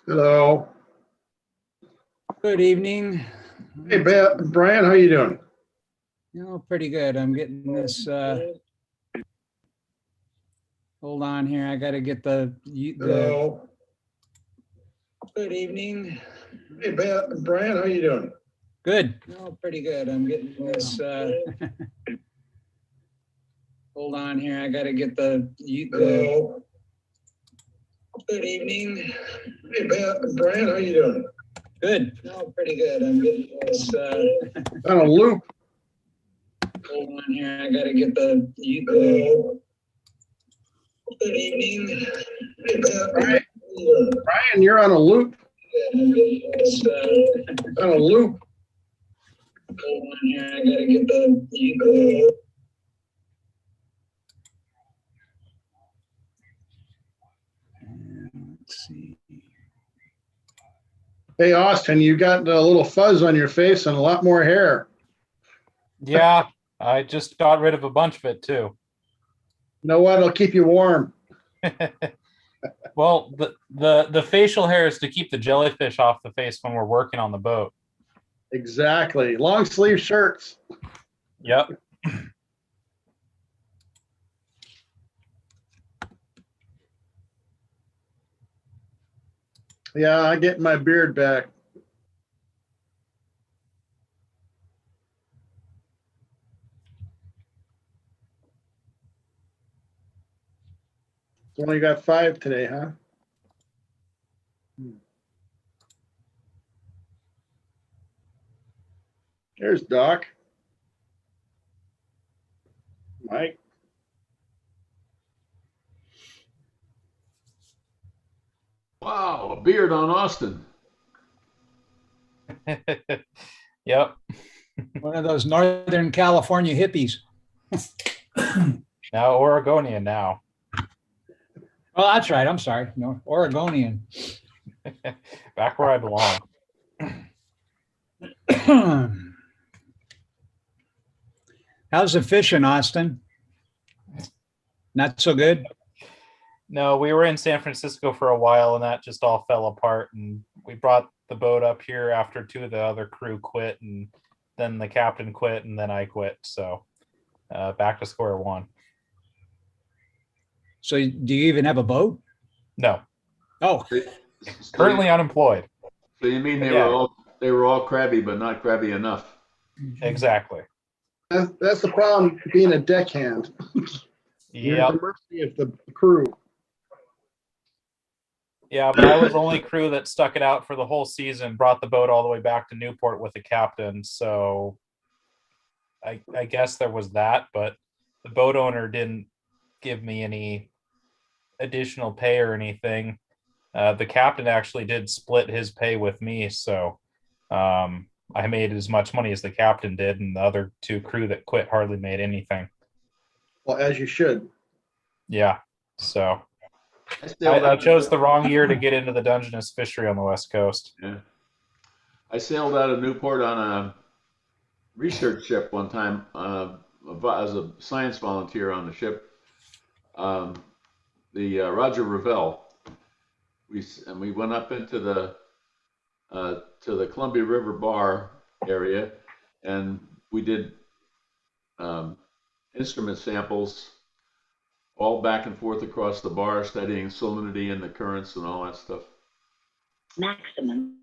Hello. Good evening. Hey, Brian, how you doing? Pretty good. I'm getting this. Hold on here. I got to get the. Hello. Good evening. Hey, Brian, how you doing? Good. Pretty good. I'm getting this. Hold on here. I got to get the. Hello. Good evening. Hey, Brian, how you doing? Good. Pretty good. I'm getting this. On a loop. Hold on here. I got to get the. Hello. Good evening. Hey, Brian, you're on a loop. I'm getting this. On a loop. Hold on here. I got to get the. Let's see. Hey, Austin, you got a little fuzz on your face and a lot more hair. Yeah, I just got rid of a bunch of it too. You know what? It'll keep you warm. Well, the facial hair is to keep the jellyfish off the face when we're working on the boat. Exactly. Long sleeve shirts. Yep. Yeah, I get my beard back. Only got 5 today, huh? There's Doc. Mike. Wow, a beard on Austin. Yep. One of those Northern California hippies. Now Oregonian now. Oh, that's right. I'm sorry. No, Oregonian. Back where I belong. How's the fishing, Austin? Not so good? No, we were in San Francisco for a while and that just all fell apart. And we brought the boat up here after 2 of the other crew quit, and then the captain quit, and then I quit. So back to square one. So do you even have a boat? No, Oh, currently unemployed. So you mean they Yeah. were all crabby, but not crabby enough? Exactly. That's the problem being a deckhand. You're at Yep. the mercy of the crew. Yeah, but I was the only crew that stuck it out for the whole season, brought the boat all the way back to Newport with the captain. So I guess there was that, but the boat owner didn't give me any additional pay or anything. The captain actually did split his pay with me. So I made as much money as the captain did, and the other 2 crew that quit hardly made anything. Well, as you should. Yeah. So sailed I out- chose the wrong year to get into the Dungeness fishery on the West Coast. Yeah. I sailed out of Newport on a research ship one time as a science volunteer on the ship, the Roger Revelle. We went up into the to the Columbia River Bar area, and we did instrument samples all back and forth across the bar, studying salinity and the currents and all that stuff. Maximum.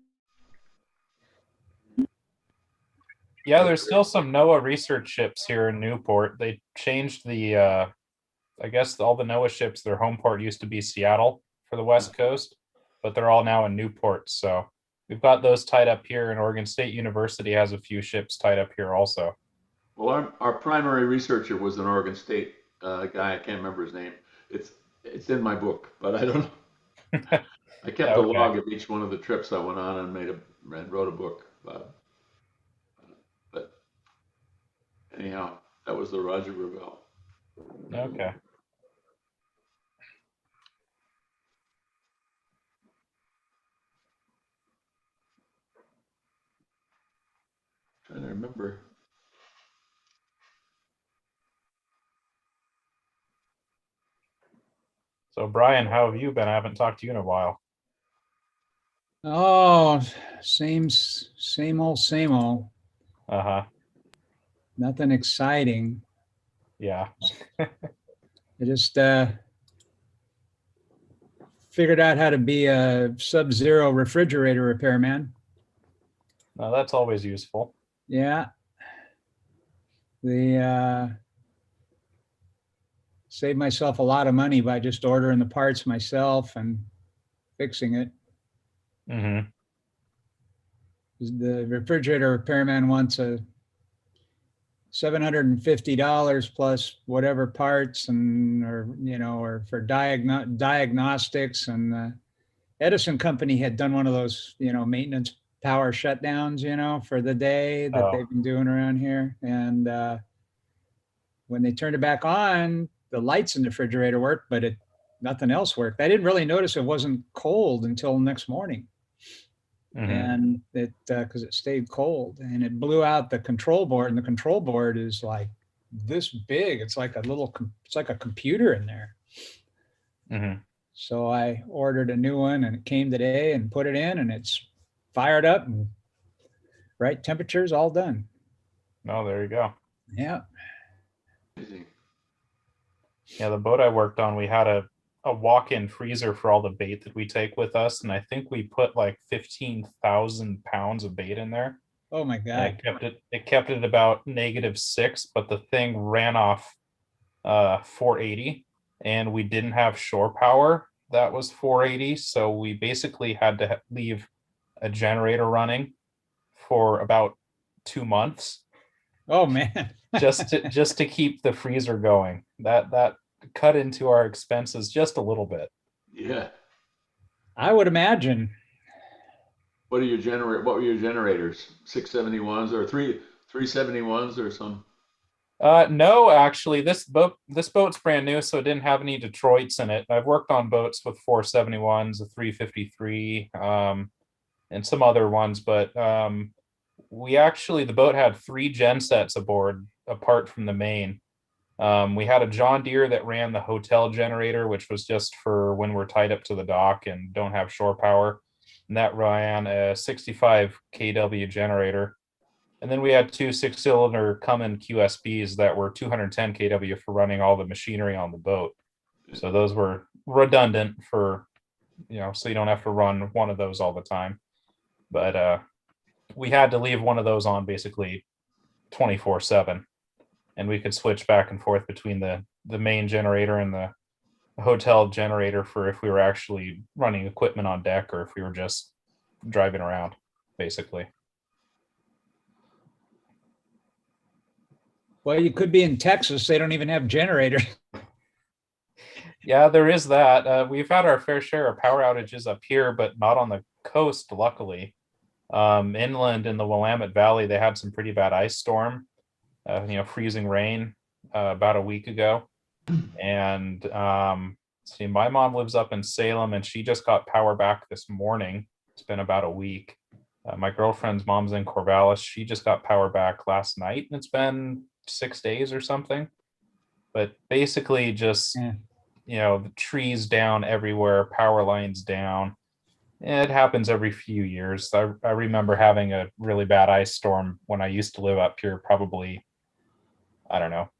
Yeah, there's still some NOAA research ships here in Newport. They changed the, I guess all the NOAA ships, their home port used to be Seattle for the West Coast, but they're all now in Newport. So we've got those tied up here, and Oregon State University has a few ships tied up here also. Well, our primary researcher was an Oregon State guy. I can't remember his name. It's in my book, but I don't know. I kept a Okay. log of each one of the trips I went on and wrote a book about it. But anyhow, that was the Roger Revelle. Okay. Trying to remember. So Brian, how have you been? I haven't talked to you in a while. Oh, same old, same old. Uh-huh. Nothing exciting. Yeah. I just figured out how to be a sub-zero refrigerator repairman. No, that's always useful. Yeah. The saved myself a lot of money by just ordering the parts myself and fixing it. Mm-hmm. The refrigerator repairman wants a $750 plus whatever parts or for diagnostics. And the Edison company had done one of those, maintenance power shutdowns, for the day that they've been doing around here. And when they turned it back on, the lights in the refrigerator worked, but nothing else worked. I didn't really notice it wasn't cold until the next morning. Mm-hmm. And because it stayed cold, and it blew out the control board, and the control board is like this big. It's like it's like a computer in there. Mm-hmm. So I ordered a new one, and it came today, and put it in, and it's fired up and right temperatures, all done. Oh, there you go. Yeah. Amazing. Yeah, the boat I worked on, we had a walk-in freezer for all the bait that we take with us, and I think we put like 15,000 pounds of bait in there. Oh my God. It kept it about -6, but the thing ran off 480, and we didn't have shore power that was 480, so we basically had to leave a generator running for about 2 months. Oh man. just to keep the freezer going. That cut into our expenses just a little bit. Yeah. I would imagine. What were your generators? 671s or 371s or some? No, actually, this boat's brand new, so it didn't have any Detroits in it. I've worked on boats with 471s, a 353, and some other ones, but the boat had 3 gen sets aboard apart from the main. We had a John Deere that ran the hotel generator, which was just for when we're tied up to the dock and don't have shore power. And that ran a 65 kW generator. And then we had 2 6-cylinder Cummins QSBs that were 210 kW for running all the machinery on the boat. So those were redundant for, so you don't have to run one of those all the time. But we had to leave one of those on basically 24/7. And we could switch back and forth between the main generator and the hotel generator for if we were actually running equipment on deck or if we were just driving around, basically. Well, you could be in Texas. They don't even have generators. Yeah, there is that. We've had our fair share of power outages up here, but not on the coast, luckily. Inland in the Willamette Valley, they had some pretty bad ice storm. Freezing rain about a week ago. And my mom lives up in Salem, and she just got power back this morning. It's been about a week. My girlfriend's mom's in Corvallis. She just got power back last night, and it's been 6 days or something. But basically just, the trees down everywhere, power lines down. It happens every few years. I remember having a really bad ice storm when I used to live up here, probably,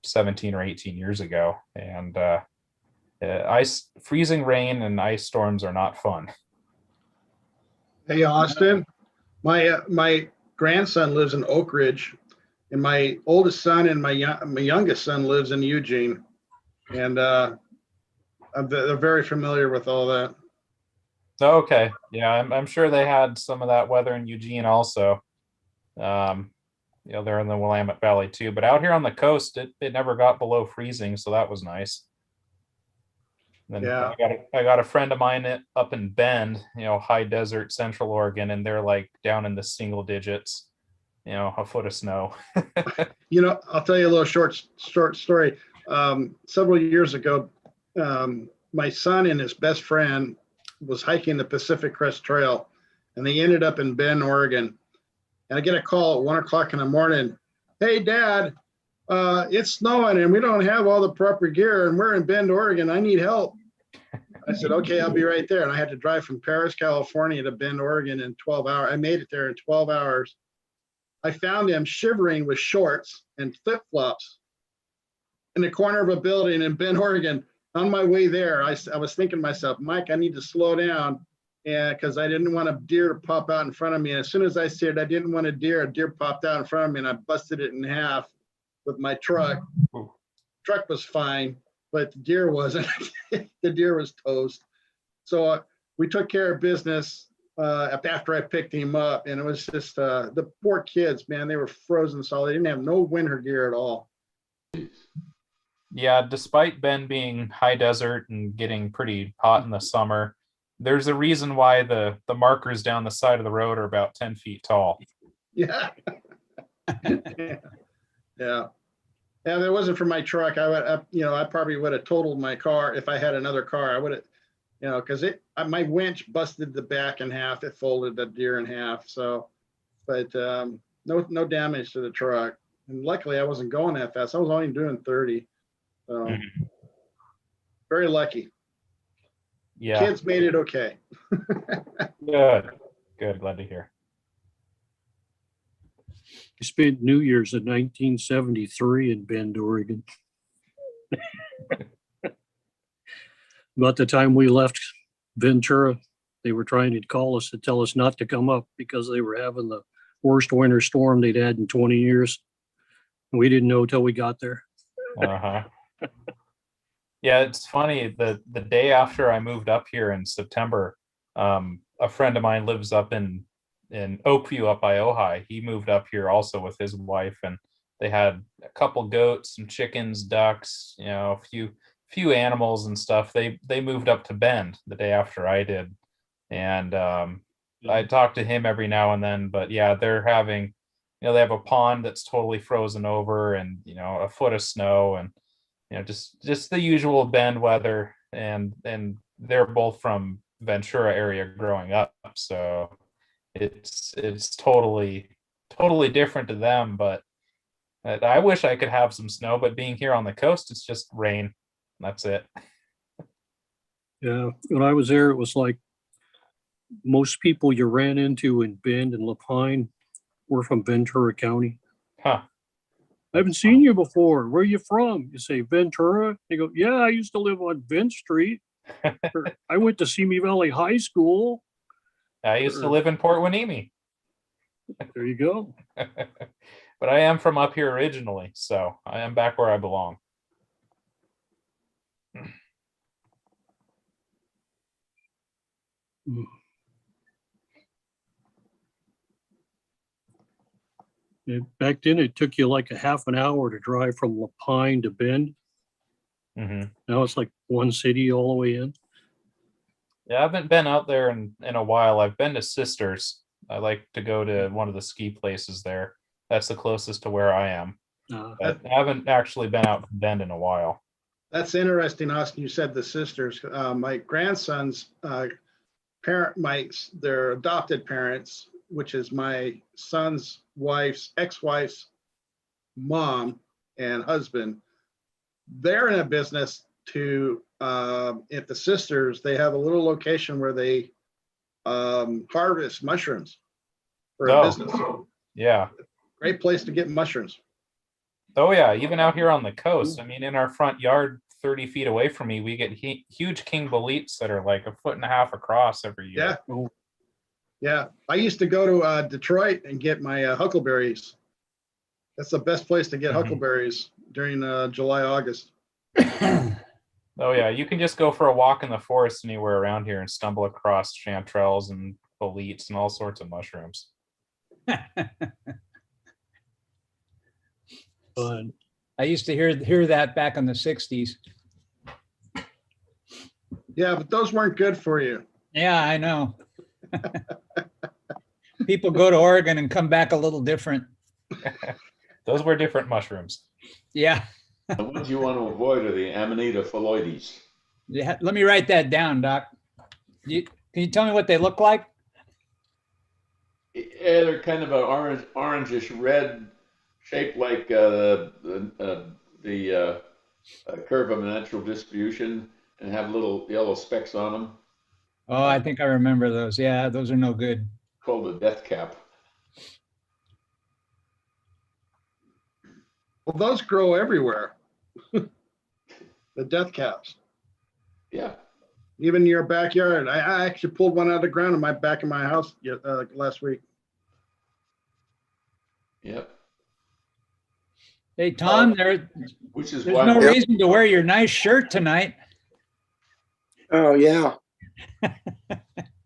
17 or 18 years ago. And freezing rain and ice storms are not fun. Hey, Austin, my grandson lives in Oak Ridge, and my oldest son and my youngest son lives in Eugene. And they're very familiar with all that. Okay. Yeah, I'm sure they had some of that weather in Eugene also. They're in the Willamette Valley too, but out here on the coast, it never got below freezing, so that was nice. Then Yeah. I got a friend of mine up in Bend, high desert, Central Oregon, and they're like down in the single digits, a foot of snow. I'll tell you a little short story. Several years ago, my son and his best friend was hiking the Pacific Crest Trail, and they ended up in Bend, Oregon. And I get a call at 1 o'clock in the morning. Hey, Dad, it's snowing and we don't have all the proper gear and we're in Bend, Oregon. I need help. I said, okay, I'll be right there. And I had to drive from Paris, California to Bend, Oregon in 12 hours. I made it there in 12 hours. I found him shivering with shorts and flip-flops in the corner of a building in Bend, Oregon. On my way there, I was thinking to myself, Mike, I need to slow down, and because I didn't want a deer to pop out in front of me. And as soon as I said I didn't want a deer popped out in front of me, and I busted it in half with my truck. Truck was fine, but the deer wasn't. The deer was toast. So we took care of business after I picked him up, and it was just the poor kids, man. They were frozen solid. They didn't have no winter gear at all. Yeah, despite Bend being high desert and getting pretty hot in the summer, there's a reason why the markers down the side of the road are about 10 feet tall. Yeah. Yeah. Yeah. If it wasn't for my truck, I would, I probably would have totaled my car if I had another car. I would have, because my winch busted the back in half. It folded the deer in half. So, but no damage to the truck. And luckily, I wasn't going that fast. I was only doing 30. So, very lucky. Yeah. Kids made it okay. Good. Glad to hear. I spent New Year's in 1973 in Bend, Oregon. About the time we left Ventura, they were trying to call us to tell us not to come up because they were having the worst winter storm they'd had in 20 years. And we didn't know till we got there. Uh-huh. Yeah, it's funny. The day after I moved up here in September, a friend of mine lives up in Oakview up by Ojai. He moved up here also with his wife, and they had a couple goats, some chickens, ducks, a few animals and stuff. They moved up to Bend the day after I did, and I talk to him every now and then. But yeah, they're having, they have a pond that's totally frozen over, and a foot of snow, and just the usual Bend weather. And they're both from Ventura area growing up, so it's totally different to them. But I wish I could have some snow, but being here on the coast, it's just rain. That's it. Yeah, when I was there, it was like most people you ran into in Bend and Lapine were from Ventura County. Huh. I haven't seen you before. Where are you from? You say Ventura. They go, yeah, I used to live on Bend Street. Or, I went to Simi Valley High School. I used to live in Port Hueneme. There you go. But I am from up here originally, so I am back where I belong. Back then, it took you like a half an hour to drive from Lapine to Bend. Mm-hmm. Now it's like one city all the way in. Yeah, I haven't been out there in a while. I've been to Sisters. I like to go to one of the ski places there. That's the closest to where I am. But I haven't actually been out to Bend in a while. That's interesting, Austin. You said the Sisters. My grandson's their adopted parents, which is my son's wife's ex-wife's mom and husband. They're in a business to, at the Sisters, they have a little location where they harvest mushrooms for a business. Yeah. Great place to get mushrooms. Oh yeah, even out here on the coast. I mean, in our front yard, 30 feet away from me, we get huge king boletes that are like 1.5 feet across every year. Yeah. Yeah. I used to go to Detroit and get my huckleberries. That's the best place to get huckleberries during July, August. Oh yeah, you can just go for a walk in the forest anywhere around here and stumble across chanterelles and boletes and all sorts of mushrooms. I used to hear that back in the 60s. Yeah, but those weren't good for you. Yeah, I know. People go to Oregon and come back a little different. Those were different mushrooms. Yeah. The ones you want to avoid are the Amanita phalloides. Yeah, let me write that down, Doc. Can you tell me what they look like? Yeah, they're kind of an orangish red, shaped like the curve of a natural distribution. and have little yellow specks on them, Oh, I think I remember those. Yeah, those are no good. called a death cap. Well, those grow everywhere. The death caps, Yeah. even in your backyard. I actually pulled one out of the ground in my back of my house last week. Yep. Hey, Tom, Which is there's why no reason to wear your nice shirt tonight. Oh, yeah.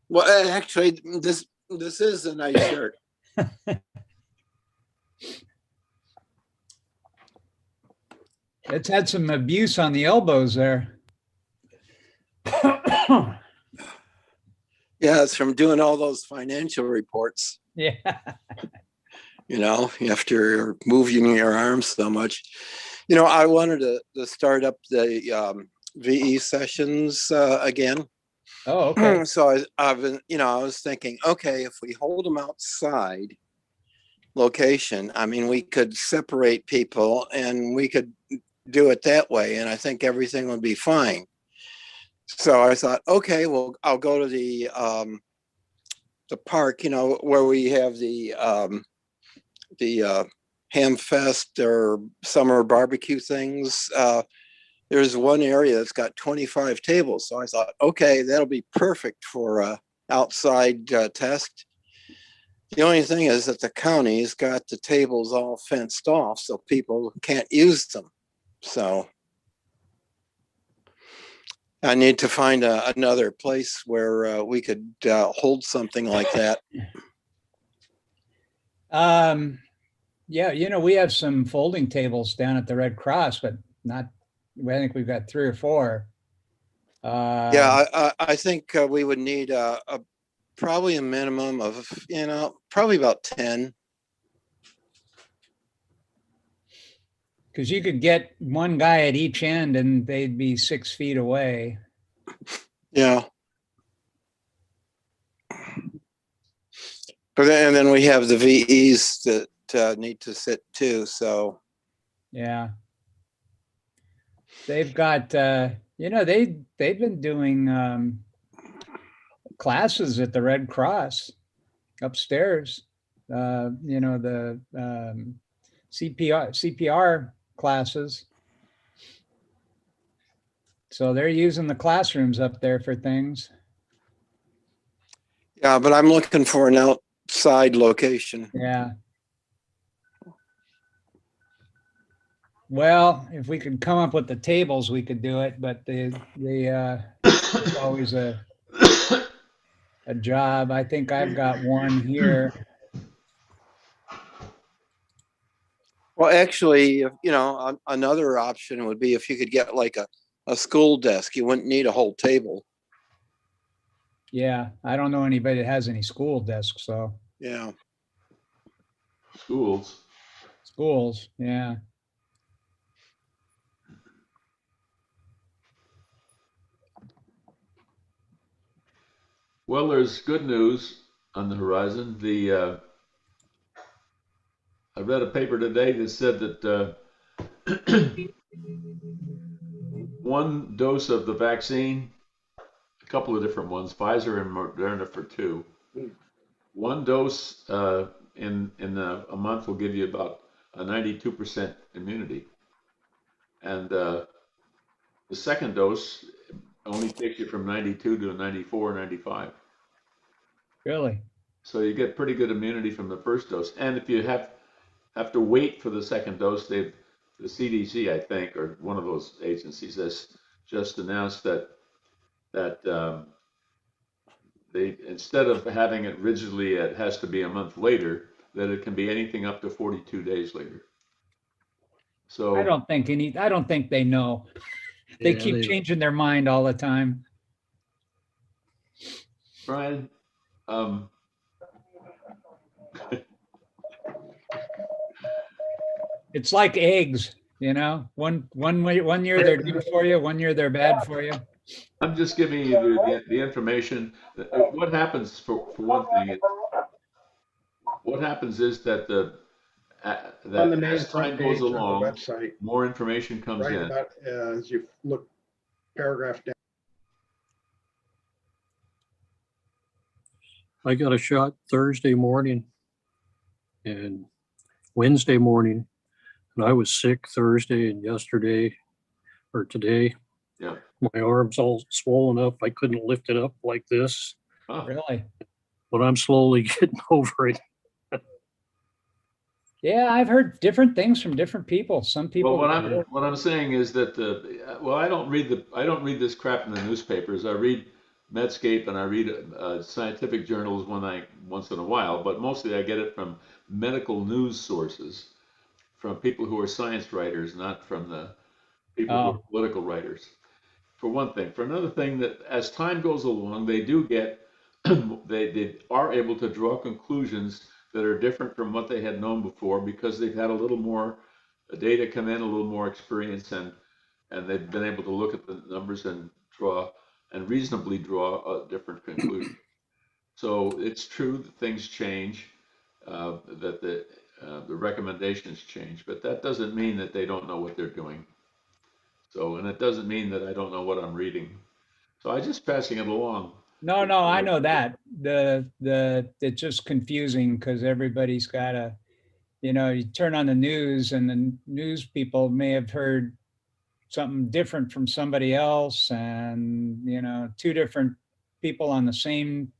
Well, actually, this is a nice shirt. It's had some abuse on the elbows there. Yeah, it's from doing all those financial reports, Yeah. you know, after you're moving your arms so much. You know, I wanted to start up the VE sessions again. Oh, okay. So I've been, you know, I was thinking, okay, if we hold them outside location, I mean, we could separate people and we could do it that way. And I think everything would be fine. So I thought, okay, well, I'll go to the park, you know, where we have the ham fest or summer barbecue things. There's one area that's got 25 tables. So I thought, okay, that'll be perfect for a outside test. The only thing is that the county's got the tables all fenced off, so people can't use them. So I need to find another place where we could hold something like that. Yeah, you know, we have some folding tables down at the Red Cross, but not, I think we've got 3 or 4. Yeah, I think we would need probably a minimum of, you know, probably about 10. Because you could get one guy at each end and they'd be 6 feet away. Yeah. And then we have the VEs that need to sit too. So Yeah. They've got, you know, they've been doing classes at the Red Cross upstairs. You know, the CPR classes. So they're using the classrooms up there for things. yeah, but I'm looking for an outside location. Yeah. Well, if we could come up with the tables, we could do it, but it's always a job. I think I've got one here. Well, actually, you know, another option would be if you could get like a school desk. You wouldn't need a whole table. Yeah, I don't know anybody that has any school desks, so Yeah. schools. schools, yeah. Well, there's good news on the horizon. I read a paper today that said that one dose of the vaccine, a couple of different ones, Pfizer and Moderna for 2. One dose in a month will give you about a 92% immunity, and the second dose only takes you from 92 to 94, 95. Really? So you get pretty good immunity from the first dose. And if you have to wait for the second dose, the CDC, I think, or one of those agencies has just announced that they, instead of having it rigidly, it has to be a month later, that it can be anything up to 42 days later. So I don't think they know. They Yeah, keep changing their mind all the time. Brian, It's like eggs, you know. One year they're good for you, one year they're bad for you. I'm just giving you the information. What happens for one thing? What happens is that On the main as time front goes page of the along, website, more information comes right in. about as you look paragraph down. I got a shot Thursday morning and Wednesday morning, and I was sick Thursday and yesterday or today. Yeah. My arm's all swollen up. I couldn't lift it up like this, Huh. Really? but I'm slowly getting over it. Yeah, I've heard different things from different people. Some people. Well, what I'm saying is that I don't read this crap in the newspapers. I read Medscape and I read scientific journals once in a while, but mostly I get it from medical news sources, from people who are science writers, not from the people who are political writers. For one thing. For another thing, that as time goes along, they do get they are able to draw conclusions that are different from what they had known before, because they've had a little more data come in, a little more experience, and they've been able to look at the numbers and reasonably draw a different conclusion. So it's true that things change, that the recommendations change, but that doesn't mean that they don't know what they're doing. So, and it doesn't mean that I don't know what I'm reading. So I'm just passing it along. No, I know that. It's just confusing because everybody's got a, you turn on the news and the news people may have heard something different from somebody else, and two different people on the same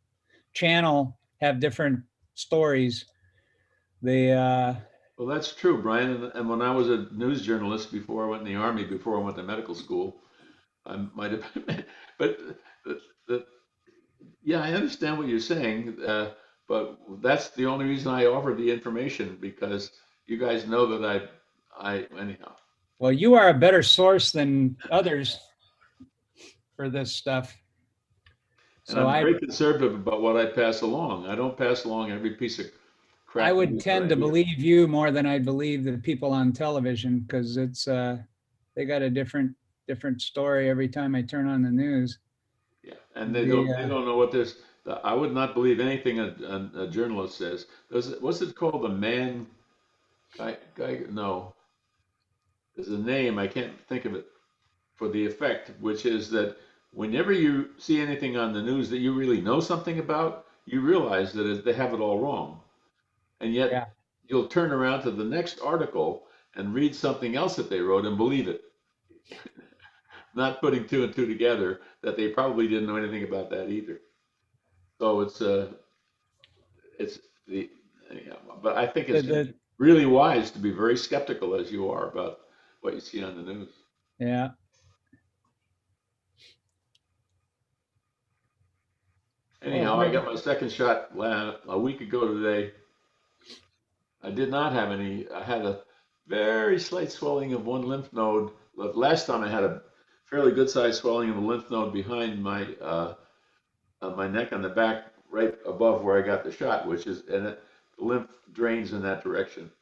channel have different stories. Well, that's true, Brian. And when I was a news journalist before I went in the Army, before I went to medical school, I might have, but yeah, I understand what you're saying, but that's the only reason I offer the information, because you guys know that I anyhow. Well, you are a better source than others for this stuff. And I'm very conservative about what I pass along. I don't pass along every piece of crap. I would tend to believe you more than I believe the people on television, because it's they got a different story every time I turn on the news. Yeah, and they don't know what this. I would not believe anything a journalist says. What's it called? The man guy? No, there's a name, I can't think of it, for the effect, which is that whenever you see anything on the news that you really know something about, you realize that they have it all wrong, and yet you'll turn around to the next article and read something else that they wrote and believe it. Not putting two and two together, that they probably didn't know anything about that either. So it's the, but I think it's really wise to be very skeptical, as you are, about what you see on the news. Yeah. Anyhow, I got my second shot a week ago today. I did not have any. I had a very slight swelling of one lymph node. Last time I had a fairly good sized swelling of a lymph node behind my neck on the back, right above where I got the shot, the lymph drains in that direction.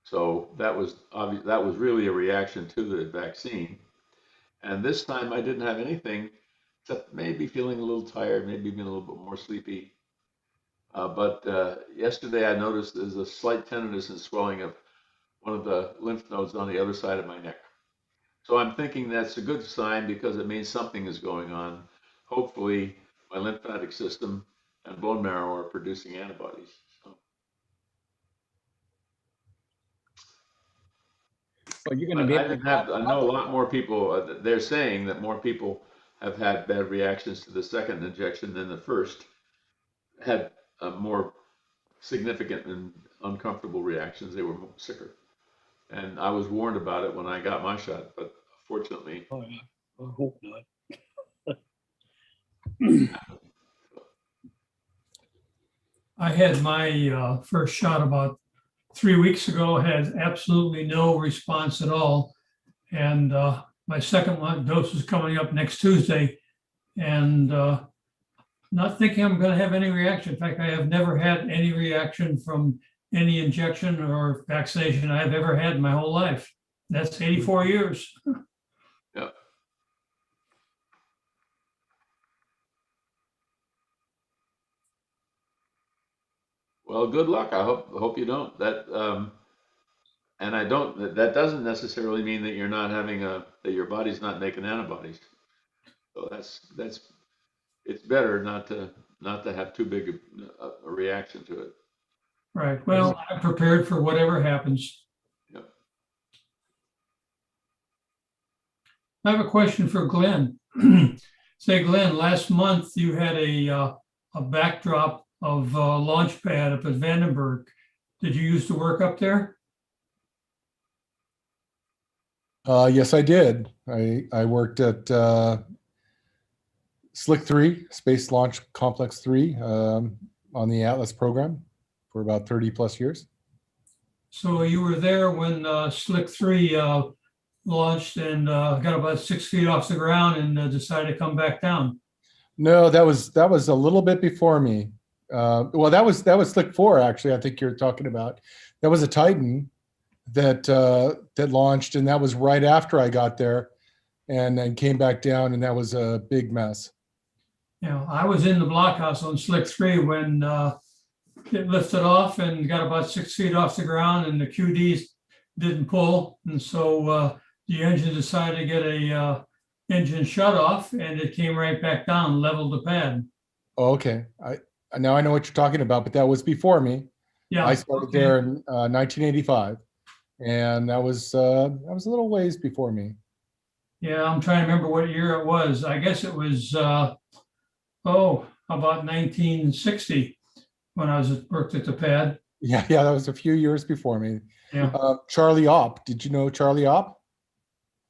So that was obvious. That was really a reaction to the vaccine. And this time I didn't have anything, except maybe feeling a little tired, maybe being a little bit more sleepy. But yesterday I noticed there's a slight tenderness and swelling of one of the lymph nodes on the other side of my neck. So I'm thinking that's a good sign, because it means something is going on. Hopefully my lymphatic system and bone marrow are producing antibodies. So. Well, you're going to be able to I know a lot more people, they're saying that more people have had bad reactions to the second injection than the first, had more significant and uncomfortable reactions. They were sicker. And I was warned about it when I got my shot, but fortunately. I hope not. I had my first shot about 3 weeks ago, had absolutely no response at all. And my second dose is coming up next Tuesday, and not thinking I'm going to have any reaction. In fact, I have never had any reaction from any injection or vaccination I've ever had in my whole life. That's 84 years. Yeah. Well, good luck. I hope you don't. And I don't. That doesn't necessarily mean that you're not having that your body's not making antibodies. So that's it's better not to not to have too big a reaction to it. Right. Well, I'm prepared for whatever happens. Yep. I have a question for Glenn. Say, Glenn, last month you had a backdrop of Launchpad up at Vandenberg. Did you used to work up there? Yes, I did. I worked at Slick 3, Space Launch Complex 3, on the Atlas program for about 30 plus years. So you were there when Slick 3 launched and got about 6 feet off the ground and decided to come back down. No, that was a little bit before me. Well, that was Slick 4, actually. I think you're talking about. That was a Titan that launched, and that was right after I got there, and then came back down, and that was a big mess. Yeah, I was in the blockhouse on Slick 3 when it lifted off and got about 6 feet off the ground, and the QDs didn't pull, and so the engine decided to get a engine shut off, and it came right back down, leveled the pad. Oh, okay. Now I know what you're talking about, but that was before me. Yeah, I started there in 1985, and that was a little ways before me. Yeah, I'm trying to remember what year it was. I guess it was about 1960 when I worked at the pad. Yeah, that was a few years before me. Yeah. Charlie Opp. Did you know Charlie Opp?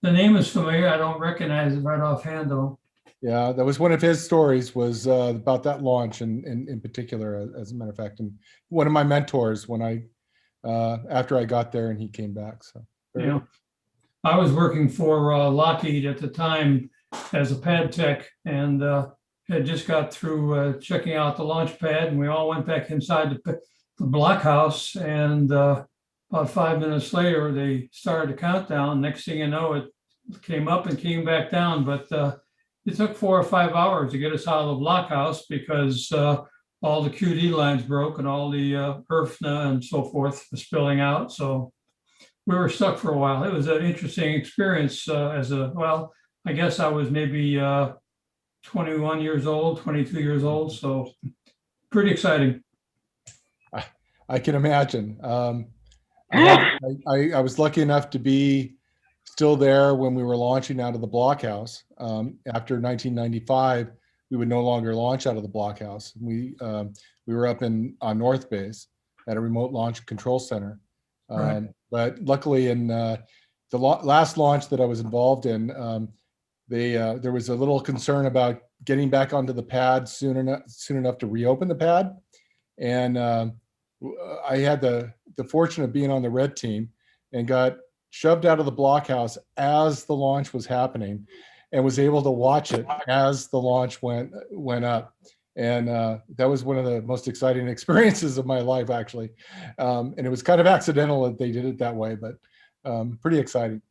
The name is familiar. I don't recognize it right offhand though. Yeah, that was one of his stories, was about that launch, and in particular, as a matter of fact, and one of my mentors when I after I got there and he came back. So Yeah, I was working for Lockheed at the time as a pad tech, and had just got through checking out the launch pad, and we all went back inside the blockhouse, and about 5 minutes later, they started the countdown. Next thing you know, it came up and came back down, but it took 4 or 5 hours to get us out of the blockhouse because all the QD lines broke and all the ERFNA and so forth was spilling out. So we were stuck for a while. It was an interesting experience I guess I was maybe 21 years old, 22 years old. So pretty exciting. I can imagine. I was lucky enough to be still there when we were launching out of the blockhouse. After 1995, we would no longer launch out of the blockhouse. We were up on North Base at a remote launch control center. Right. But luckily, in the last launch that I was involved in, there was a little concern about getting back onto the pad soon enough to reopen the pad. And I had the fortune of being on the red team and got shoved out of the blockhouse as the launch was happening, and was able to watch it as the launch went up. And that was one of the most exciting experiences of my life, actually. And it was kind of accidental that they did it that way, but pretty exciting.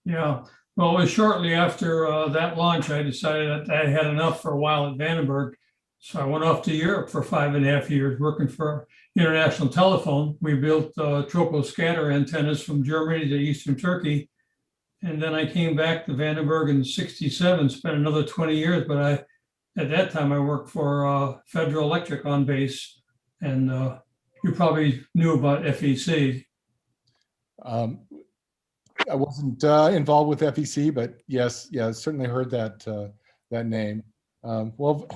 Yeah. Well, it was shortly after that launch, I decided that I had enough for a while at Vandenberg. So I went off to Europe for 5.5 years working for International Telephone. We built troposcatter antennas from Germany to Eastern Turkey. And then I came back to Vandenberg in '67, spent another 20 years, but at that time I worked for Federal Electric on base. And you probably knew about FEC. I wasn't involved with FEC, but yes, certainly heard that name. Well,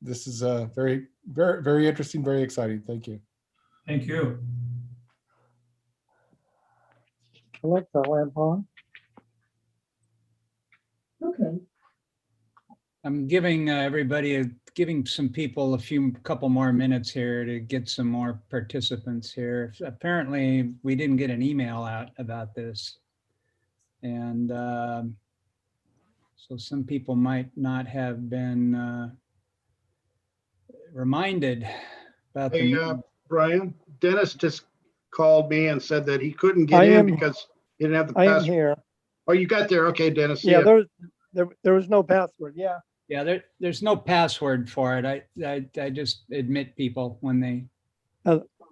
this is very, very, very interesting, very exciting. Thank you. Thank you. Alexa, lamp on. Okay. I'm giving giving some people couple more minutes here to get some more participants here. Apparently, we didn't get an email out about this. And so some people might not have been reminded about Hey, the Brian, Dennis just called me and said that he couldn't get I in am- because he didn't have the I am password. here. Oh, you got there. Okay, Dennis. see Yeah, ya. there was no password. Yeah. Yeah, there's no password for it. I just admit people when they.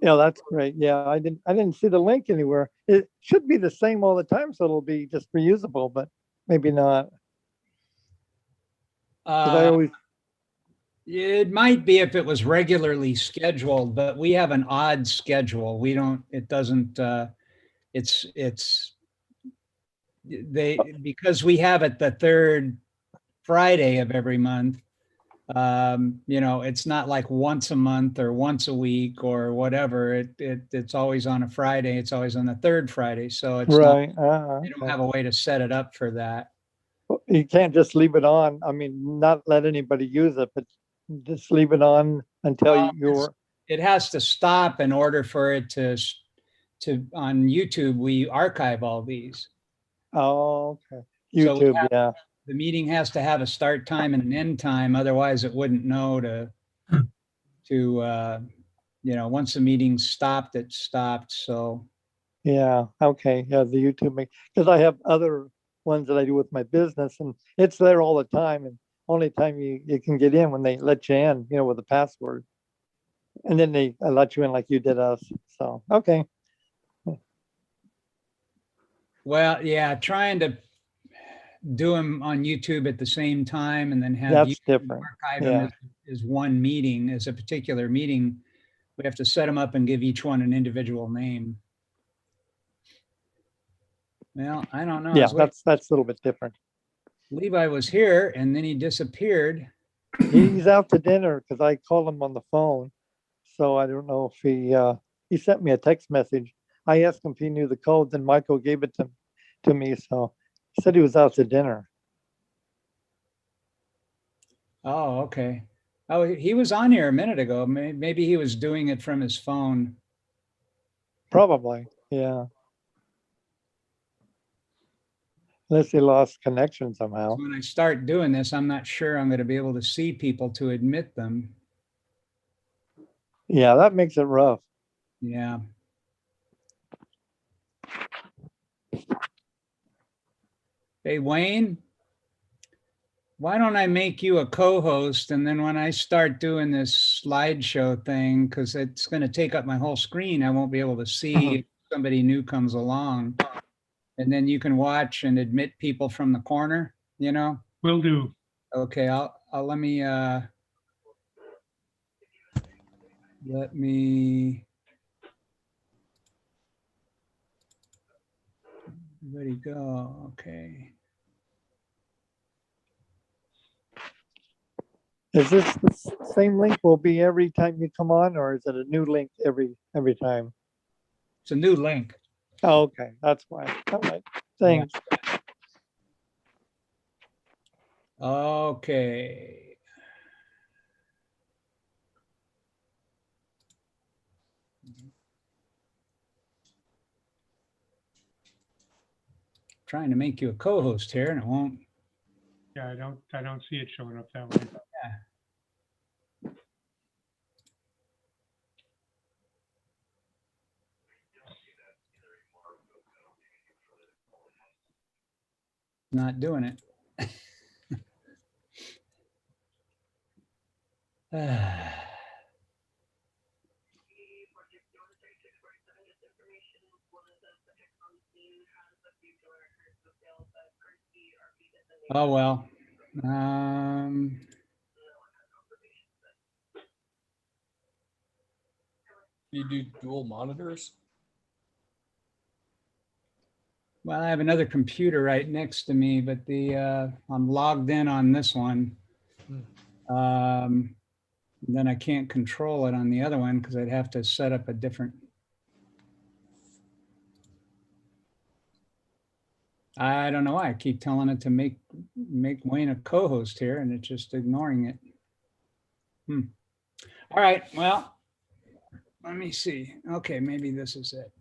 Yeah, that's great. Yeah, I didn't see the link anywhere. It should be the same all the time, so it'll be just reusable, but maybe not. 'Cause I always, It might be if it was regularly scheduled, but we have an odd schedule. We don't, it doesn't, it's, because we have it the third Friday of every month. You know, it's not like once a month or once a week or whatever. It's always on a Friday. It's always on the third Friday. So it's not, Right. we don't have a way to set it up for that. You can't just leave it on. I mean, not let anybody use it, but just leave it on until you're. It has to stop in order for it to, on YouTube, we archive all these. Oh, okay. So we YouTube, yeah. the meeting has to have a start time and an end time. Otherwise it wouldn't know to, you know, once the meeting stopped, it stopped. So. Yeah, okay. Yeah, the YouTube, because I have other ones that I do with my business and it's there all the time. And only time you can get in when they let you in, you know, with a password. And then they let you in like you did us. So, okay. Well, yeah, trying to do them on YouTube at the same time and then have That's YouTube different. archive Yeah. them as one meeting, as a particular meeting. We have to set them up and give each one an individual name. Well, I don't know. Yeah, that's a little bit different. Levi was here and then he disappeared. He's out to dinner because I called him on the phone. So I don't know if he sent me a text message. I asked him if he knew the code, then Michael gave it to me. So he said he was out to dinner. Oh, okay. Oh, he was on here a minute ago. Maybe he was doing it from his phone. Probably, yeah. Unless he lost connection somehow. When I start doing this, I'm not sure I'm going to be able to see people to admit them. Yeah, that makes it rough. Yeah. Hey, Wayne, why don't I make you a co-host? And then when I start doing this slideshow thing, because it's going to take up my whole screen, I won't be able to see if somebody new comes along. And then you can watch and admit people from the corner, you know? Will do. Okay, I'll let me everybody go. Okay. Is this the same link will be every time you come on, or is it a new link every time? It's a new link. Oh, okay, that's why. All right, thanks. Okay. Trying to make you a co-host here and it won't. Yeah, I don't see it showing up that way. Yeah. Not doing it. Oh, well. You do dual monitors? Well, I have another computer right next to me, but I'm logged in on this one. Then I can't control it on the other one because I'd have to set up a different. I don't know why I keep telling it to make Wayne a co-host here and it's just ignoring it. All right, well, let me see. Okay, maybe this is it.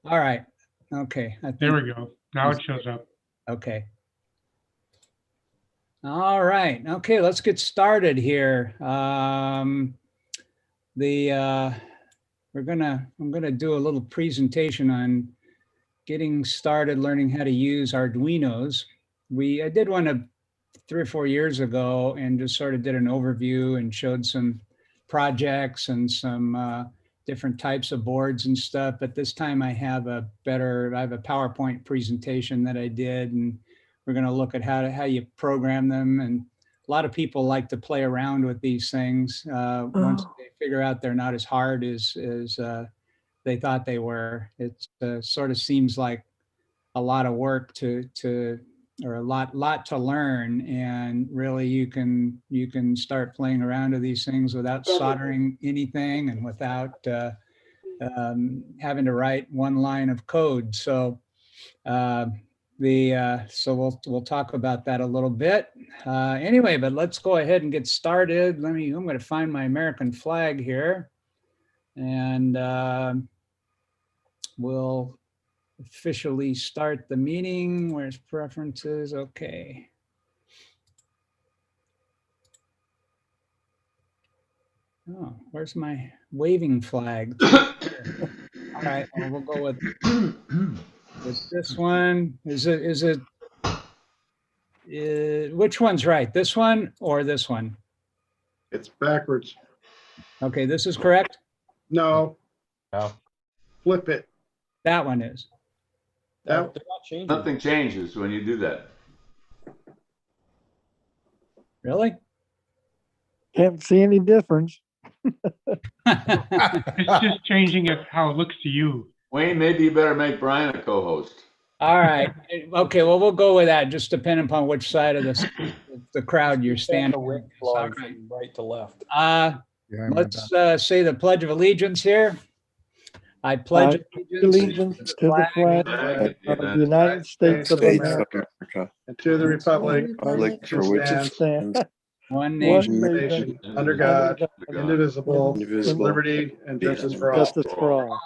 All right, okay. There we go. Now it shows up. Okay. All right, okay, let's get started here. I'm gonna do a little presentation on getting started learning how to use Arduinos. I did one 3 or 4 years ago and just sort of did an overview and showed some projects and some different types of boards and stuff. But this time I have a PowerPoint presentation that I did, and we're going to look at how you program them and lot of people like to play around with these things. Once they figure out they're not as hard as they thought they were, it sort of seems like a lot of work or a lot to learn, and really you can start playing around with these things without soldering anything and without having to write one line of code. So so we'll talk about that a little bit. Anyway, but let's go ahead and get started. I'm going to find my American flag here, and we'll officially start the meeting. Where's preferences? Okay. Oh, where's my waving flag? All right, well, we'll go with this one. Is it which one's right? This one or this one? It's backwards. Okay, this is correct? No. No. Flip it. That one is. They're not changing. Nothing changes when you do that. Really? Can't see any difference. It's just changing it how it looks to you. Wayne, maybe you better make Brian a co-host. All right. Okay, well, we'll go with that, just depending upon which side of the crowd you're standing The on. wind blowing from right to left. Let's say the Pledge of Allegiance here. I pledge Allegiance to the flag of the United States of America And to the republic for which it stands one nation, nation, under God, indivisible, with liberty and justice for all. justice for all.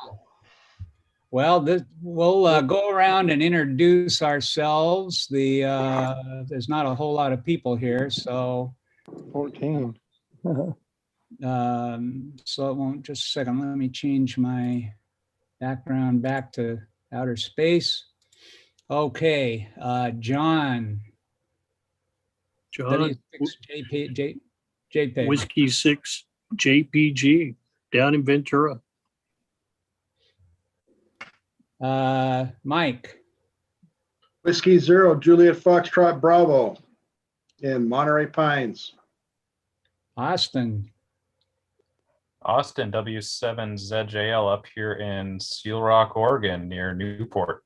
Well, we'll go around and introduce ourselves. There's not a whole lot of people here, so 14. so it won't. Just a second. Let me change my background back to outer space. Okay, John. John, JPEG. Whiskey 6 JPG down in Ventura. Mike. Whiskey 0 Juliet Foxtrot Bravo in Monterey Pines. Austin W7ZJL up here in Seal Rock, Oregon, near Newport.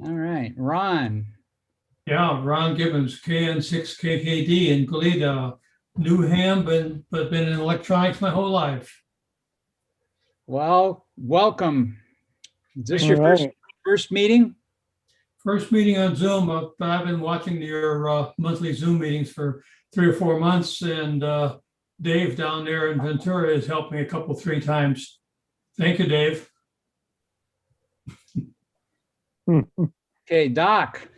All right, Ron. Yeah, Ron Gibbons, KN6KKD in Goleta, Newham, but been in electronics my whole life. Well, welcome. Is this All your right. first meeting? First meeting on Zoom, but I've been watching your monthly Zoom meetings for 3 or 4 months, and Dave down there in Ventura has helped me 3 times. Thank you, Dave. Okay, Doc.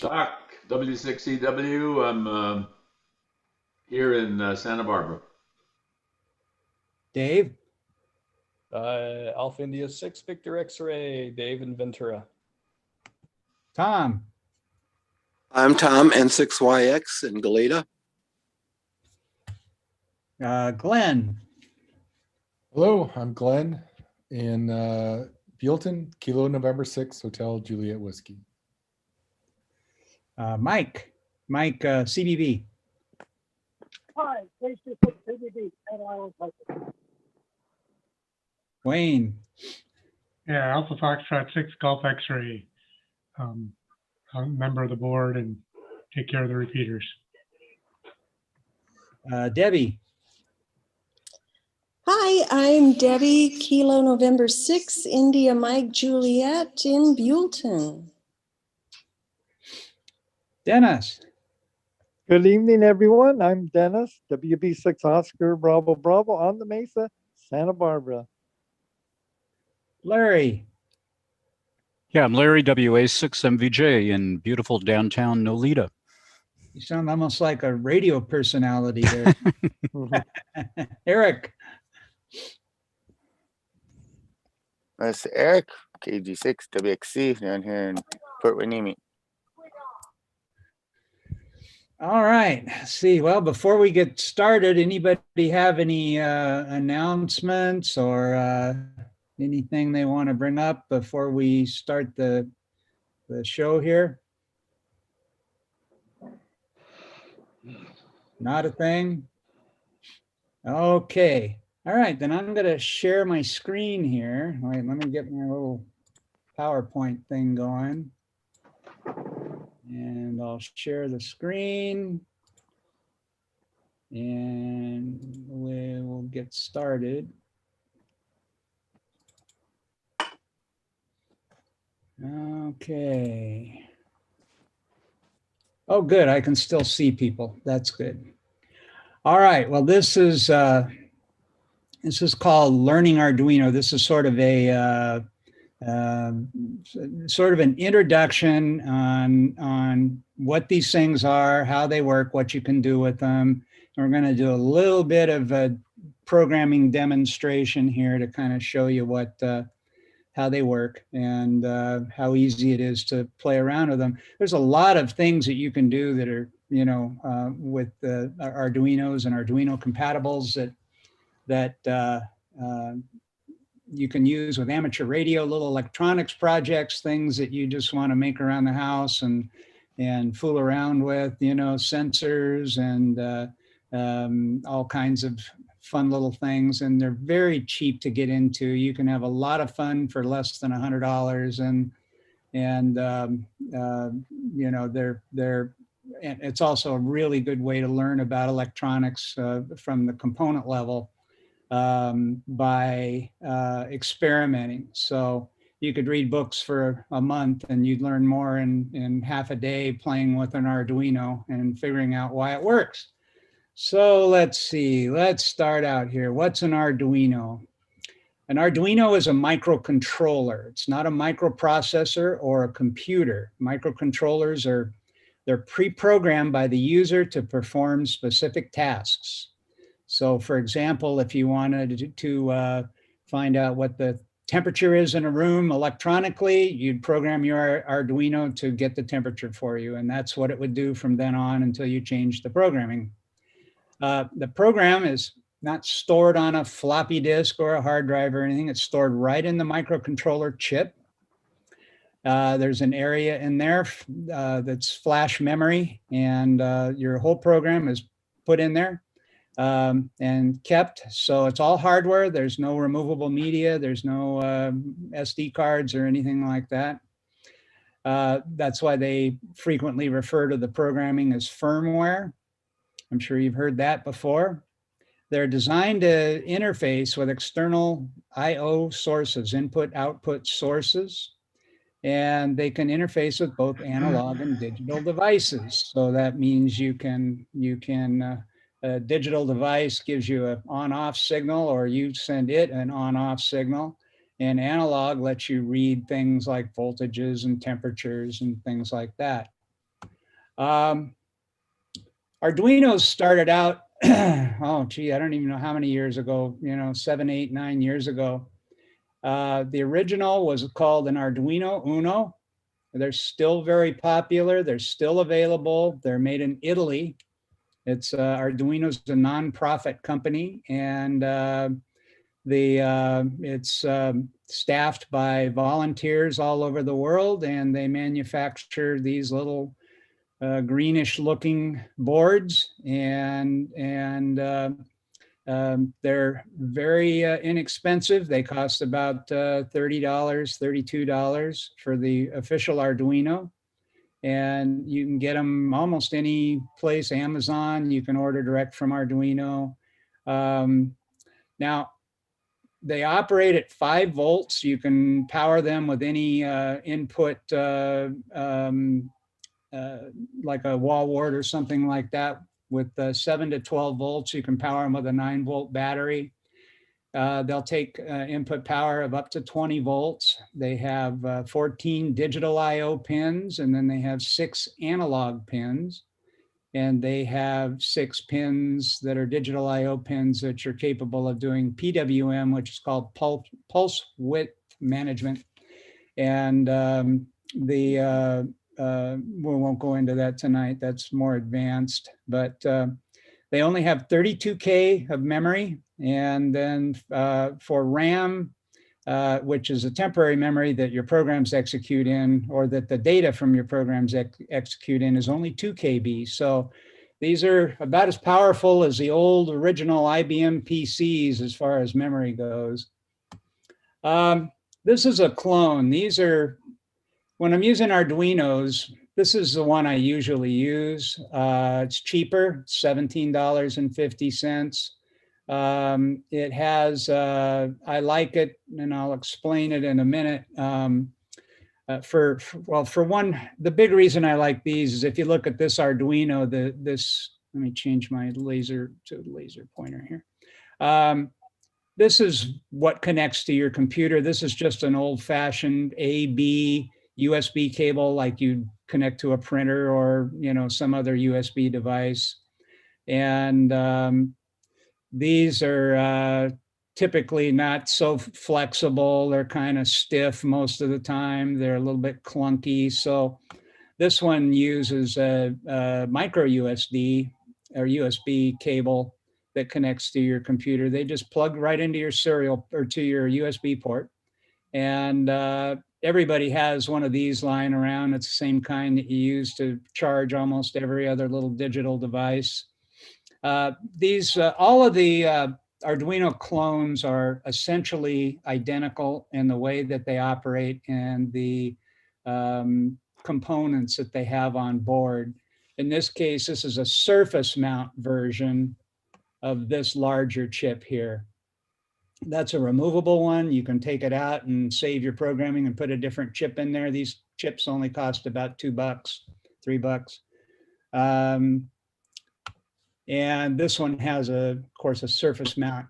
Doc, W6EW. I'm here in Santa Barbara. Dave. Alpha India 6 Victor X-Ray, Dave in Ventura. Tom. I'm Tom, N6YX in Goleta. Glenn. Hello, I'm Glenn in Buellton, Kilo November 6 Hotel Juliet Whiskey. Mike, CBB. Hi, CBB. Wayne. Yeah, Alpha Foxtrot 6 Golf X-Ray. I'm a member of the board and take care of the repeaters. Debbie. Hi, I'm Debbie, Kilo November 6, India Mike Juliet in Buellton. Dennis. Good evening, everyone. I'm Dennis, WB6 Oscar Bravo Bravo on the Mesa, Santa Barbara. Larry. Yeah, I'm Larry, WA6MVJ in beautiful downtown Nolita. You sound almost like a radio personality there. Eric. That's Eric, KG6WXC down here in Port Hueneme. All right. See, well, before we get started, anybody have any announcements or anything they want to bring up before we start the show here? Not a thing? Okay. All right, then I'm going to share my screen here. Wait, let me get my little PowerPoint thing going. And I'll share the screen. And we will get started. Okay. Oh, good. I can still see people. That's good. All right. Well, this is called Learning Arduino. This is sort of a sort of an introduction on what these things are, how they work, what you can do with them. And we're going to do a little bit of a programming demonstration here to kind of show you what how they work and how easy it is to play around with them. There's a lot of things that you can do that are, you know, with Arduinos and Arduino compatibles that you can use with amateur radio, little electronics projects, things that you just want to make around the house and fool around with, you know, sensors and all kinds of fun little things. And they're very cheap to get into. You can have a lot of fun for less than $100, and you know, and it's also a really good way to learn about electronics from the component level by experimenting. So you could read books for a month and you'd learn more in half a day playing with an Arduino and figuring out why it works. So let's see, let's start out here. What's an Arduino? An Arduino is a microcontroller. It's not a microprocessor or a computer. Microcontrollers they're pre-programmed by the user to perform specific tasks. So for example, if you wanted to find out what the temperature is in a room electronically, you'd program your Arduino to get the temperature for you. And that's what it would do from then on until you change the programming. The program is not stored on a floppy disk or a hard drive or anything. It's stored right in the microcontroller chip. There's an area in there that's flash memory, and your whole program is put in there and kept. So it's all hardware. There's no removable media. There's no SD cards or anything like that. That's why they frequently refer to the programming as firmware. I'm sure you've heard that before. They're designed to interface with external I/O sources, input-output sources, and they can interface with both analog and digital devices. So that means a digital device gives you an on-off signal, or you send it an on-off signal, and analog lets you read things like voltages and temperatures and things like that. Arduinos started out, oh gee, I don't even know how many years ago, you know, 7, 8, 9 years ago. The original was called an Arduino Uno. They're still very popular. They're still available. They're made in Italy. It's Arduino's a non-profit company, and it's staffed by volunteers all over the world, and they manufacture these little greenish looking boards, and they're very inexpensive. They cost about $30, $32 for the official Arduino. And you can get them almost any place, Amazon. You can order direct from Arduino. Now, they operate at 5 volts. You can power them with any input, like a wall wart or something like that. With 7 to 12 volts, you can power them with a 9-volt battery. They'll take input power of up to 20 volts. They have 14 digital I/O pins, and then they have 6 analog pins. And they have 6 pins that are digital I/O pins that are capable of doing PWM, which is called pulse width management. And we won't go into that tonight. That's more advanced, but they only have 32K of memory. And then for RAM, which is a temporary memory that your programs execute in, or that the data from your programs execute in, is only 2 KB. So These are about as powerful as the old original IBM PCs as far as memory goes. This is a clone. These are, when I'm using Arduinos, this is the one I usually use. It's cheaper, $17.50. It has, I like it, and I'll explain it in a minute. For one, the big reason I like these is if you look at this Arduino, let me change my laser to laser pointer here. This is what connects to your computer. This is just an old-fashioned A/B USB cable, like you connect to a printer or some other USB device. And these are typically not so flexible. They're kind of stiff most of the time. They're a little bit clunky. So this one uses a micro USB or USB cable that connects to your computer. They just plug right into your serial or to your USB port. And everybody has one of these lying around. It's the same kind that you use to charge almost every other little digital device. All of the Arduino clones are essentially identical in the way that they operate and the components that they have on board. In this case, this is a surface mount version of this larger chip here. That's a removable one. You can take it out and save your programming and put a different chip in there. These chips only cost about $2, $3. And this one has, of course, a surface mount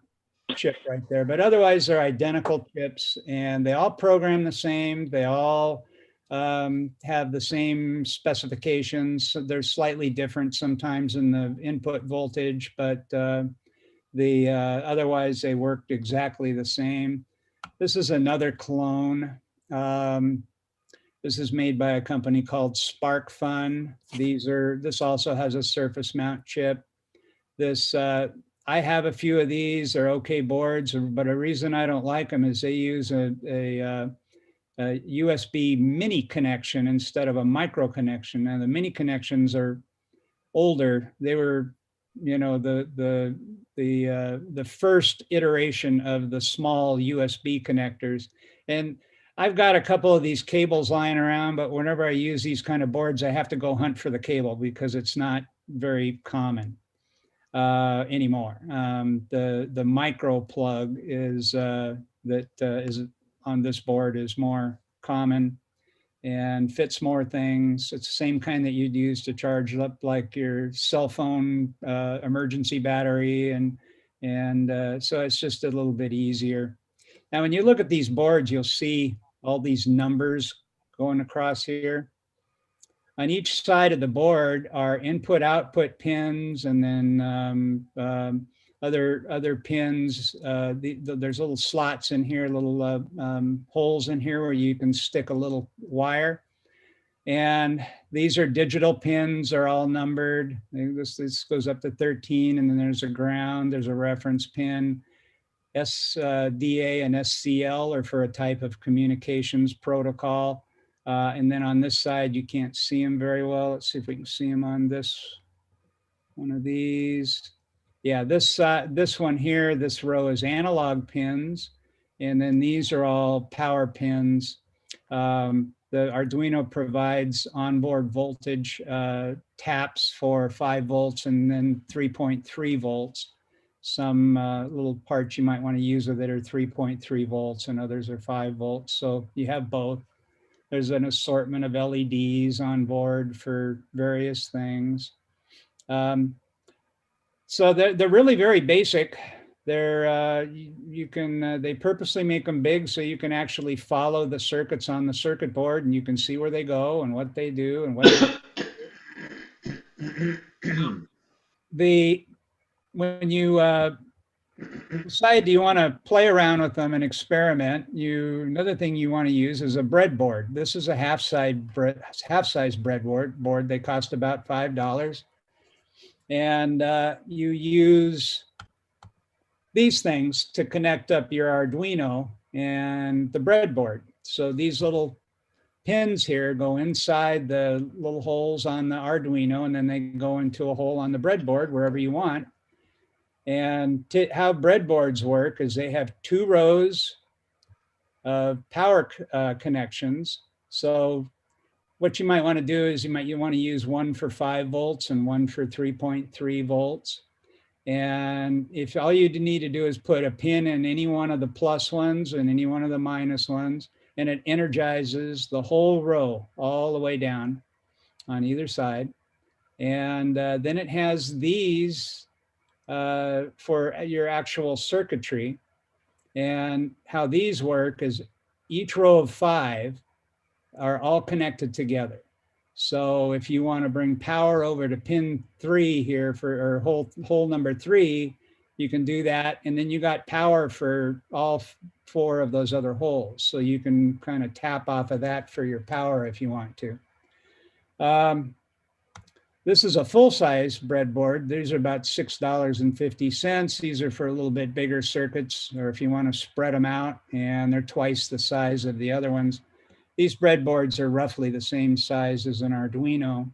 chip right there. But otherwise, they're identical chips, and they all program the same. They all have the same specifications. So they're slightly different sometimes in the input voltage, but otherwise they worked exactly the same. This is another clone. This is made by a company called SBARC Fun. This also has a surface mount chip. I have a few of these. They're okay boards, but a reason I don't like them is they use a USB mini connection instead of a micro connection. Now the mini connections are older. They were, the first iteration of the small USB connectors. And I've got a couple of these cables lying around, but whenever I use these kind of boards, I have to go hunt for the cable because it's not very common anymore. The micro plug is on this board is more common and fits more things. It's the same kind that you'd use to charge up like your cell phone emergency battery, and so it's just a little bit easier. Now, when you look at these boards, you'll see all these numbers going across here. On each side of the board are input-output pins, and then other pins. There's little slots in here, little holes in here where you can stick a little wire. And these are digital pins, are all numbered. This goes up to 13, and then there's a ground, there's a reference pin. SDA and SCL are for a type of communications protocol. And then on this side, you can't see them very well. Let's see if we can see them on this one of these. Yeah, this one here, this row is analog pins, and then these are all power pins. The Arduino provides onboard voltage taps for 5 volts and then 3.3 volts. Some little parts you might want to use with it are 3.3 volts and others are 5 volts. So you have both. There's an assortment of LEDs on board for various things. So they're really very basic. They purposely make them big so you can actually follow the circuits on the circuit board, and you can see where they go and what they do and what when you decide you want to play around with them and experiment, another thing you want to use is a breadboard. This is a half-size breadboard. They cost about $5. And you use these things to connect up your Arduino and the breadboard. So these little pins here go inside the little holes on the Arduino, and then they go into a hole on the breadboard, wherever you want. And how breadboards work is they have 2 rows of power connections. So what you might want to do is you want to use one for 5 volts and one for 3.3 volts. And if all you need to do is put a pin in any one of the plus ones and any one of the minus ones, and it energizes the whole row all the way down on either side. And then it has these for your actual circuitry. And how these work is each row of 5 are all connected together. So if you want to bring power over to pin 3 here for or hole number 3, you can do that. And then you got power for all 4 of those other holes. So you can kind of tap off of that for your power if you want to. This is a full-size breadboard. These are about $6.50. These are for a little bit bigger circuits, or if you want to spread them out, and they're twice the size of the other ones. These breadboards are roughly the same size as an Arduino.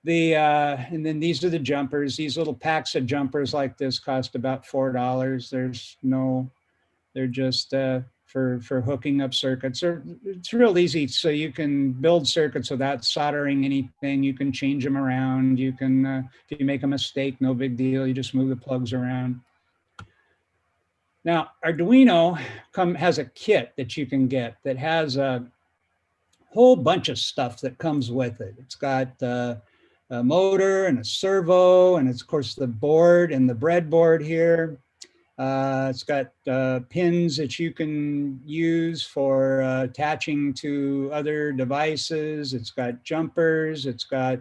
And then these are the jumpers. These little packs of jumpers like this cost about $4. They're just for hooking up circuits. It's real easy, so you can build circuits without soldering anything. You can change them around. You can, if you make a mistake, no big deal. You just move the plugs around. Now, Arduino has a kit that you can get that has a whole bunch of stuff that comes with it. It's got a motor and a servo, and it's, of course, the board and the breadboard here. It's got pins that you can use for attaching to other devices. It's got jumpers. It's got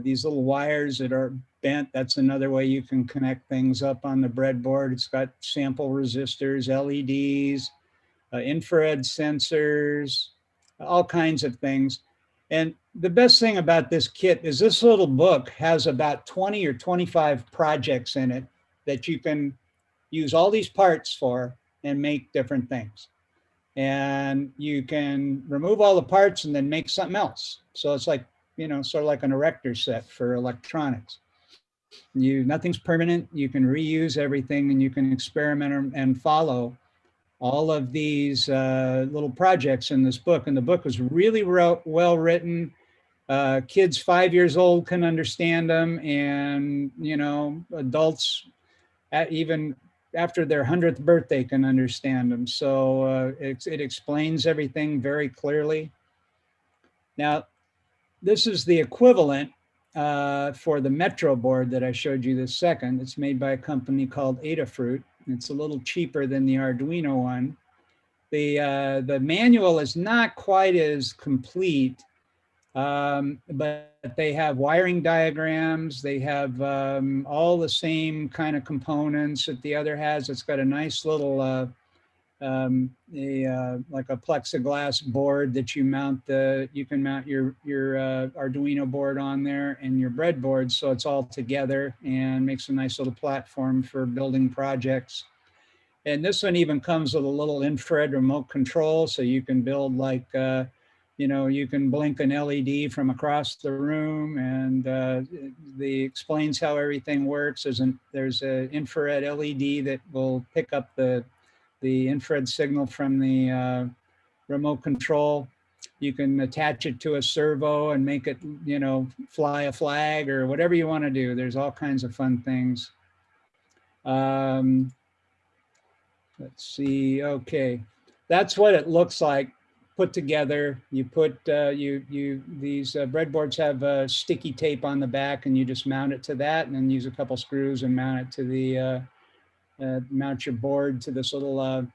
these little wires that are bent. That's another way you can connect things up on the breadboard. It's got sample resistors, LEDs, infrared sensors, all kinds of things. And the best thing about this kit is this little book has about 20 or 25 projects in it that you can use all these parts for and make different things. And you can remove all the parts and then make something else. So it's like, you know, sort of like an erector set for electronics. Nothing's permanent. You can reuse everything, and you can experiment and follow all of these little projects in this book. And the book was really well written. Kids 5 years old can understand them, and, you know, adults even after their 100th birthday can understand them. So it explains everything very clearly. Now, this is the equivalent for the Metro board that I showed you this second. It's made by a company called Adafruit. It's a little cheaper than the Arduino one. The manual is not quite as complete, but they have wiring diagrams. They have all the same kind of components that the other has. It's got a nice little like a plexiglass board that you can mount your Arduino board on there and your breadboard, so it's all together and makes a nice little platform for building projects. And this one even comes with a little infrared remote control, so you can build like you know, you can blink an LED from across the room, and explains how everything works. There's an infrared LED that will pick up the infrared signal from the remote control. You can attach it to a servo and make it, you know, fly a flag or whatever you want to do. There's all kinds of fun things. Let's see. Okay, that's what it looks like put together. You put these breadboards have sticky tape on the back, and you just mount it to that, and then use a couple screws and mount it to the mount your board to this little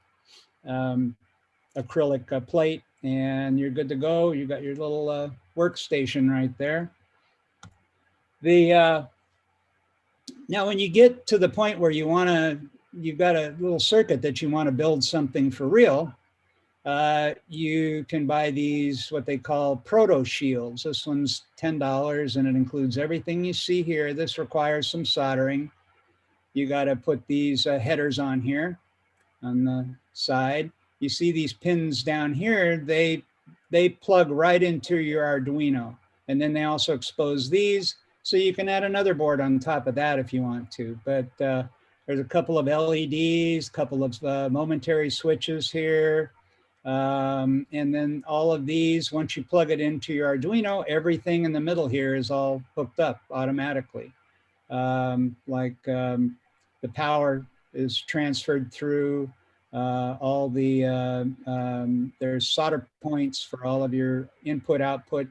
acrylic plate, and you're good to go. You got your little workstation right there. Now, when you get to the point where you've got a little circuit that you want to build something for real, you can buy these, what they call ProtoShields. This one's $10, and it includes everything you see here. This requires some soldering. You got to put these headers on here on the side, you see these pins down here, they plug right into your Arduino. And then they also expose these, so you can add another board on top of that if you want to. But there's a couple of LEDs, couple of momentary switches here. And then all of these, once you plug it into your Arduino, everything in the middle here is all hooked up automatically. The power is transferred through all the, there's solder points for all of your input output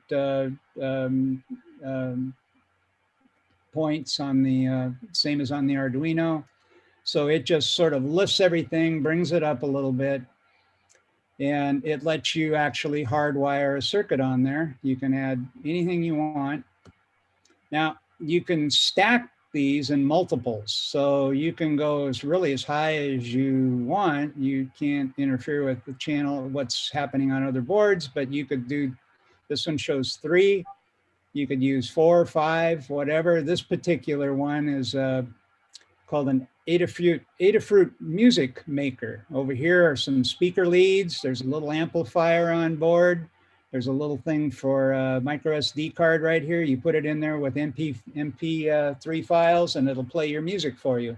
points on the, same as on the Arduino. So it just sort of lifts everything, brings it up a little bit, and it lets you actually hardwire a circuit on there. You can add anything you want. Now, you can stack these in multiples. So you can go as high as you want. You can't interfere with the channel, what's happening on other boards, but you could do, this one shows 3. You could use 4, 5, whatever. This particular one is called an Adafruit music maker. Over here are some speaker leads. There's a little amplifier on board. There's a little thing for a micro SD card right here. You put it in there with MP3 files and it'll play your music for you.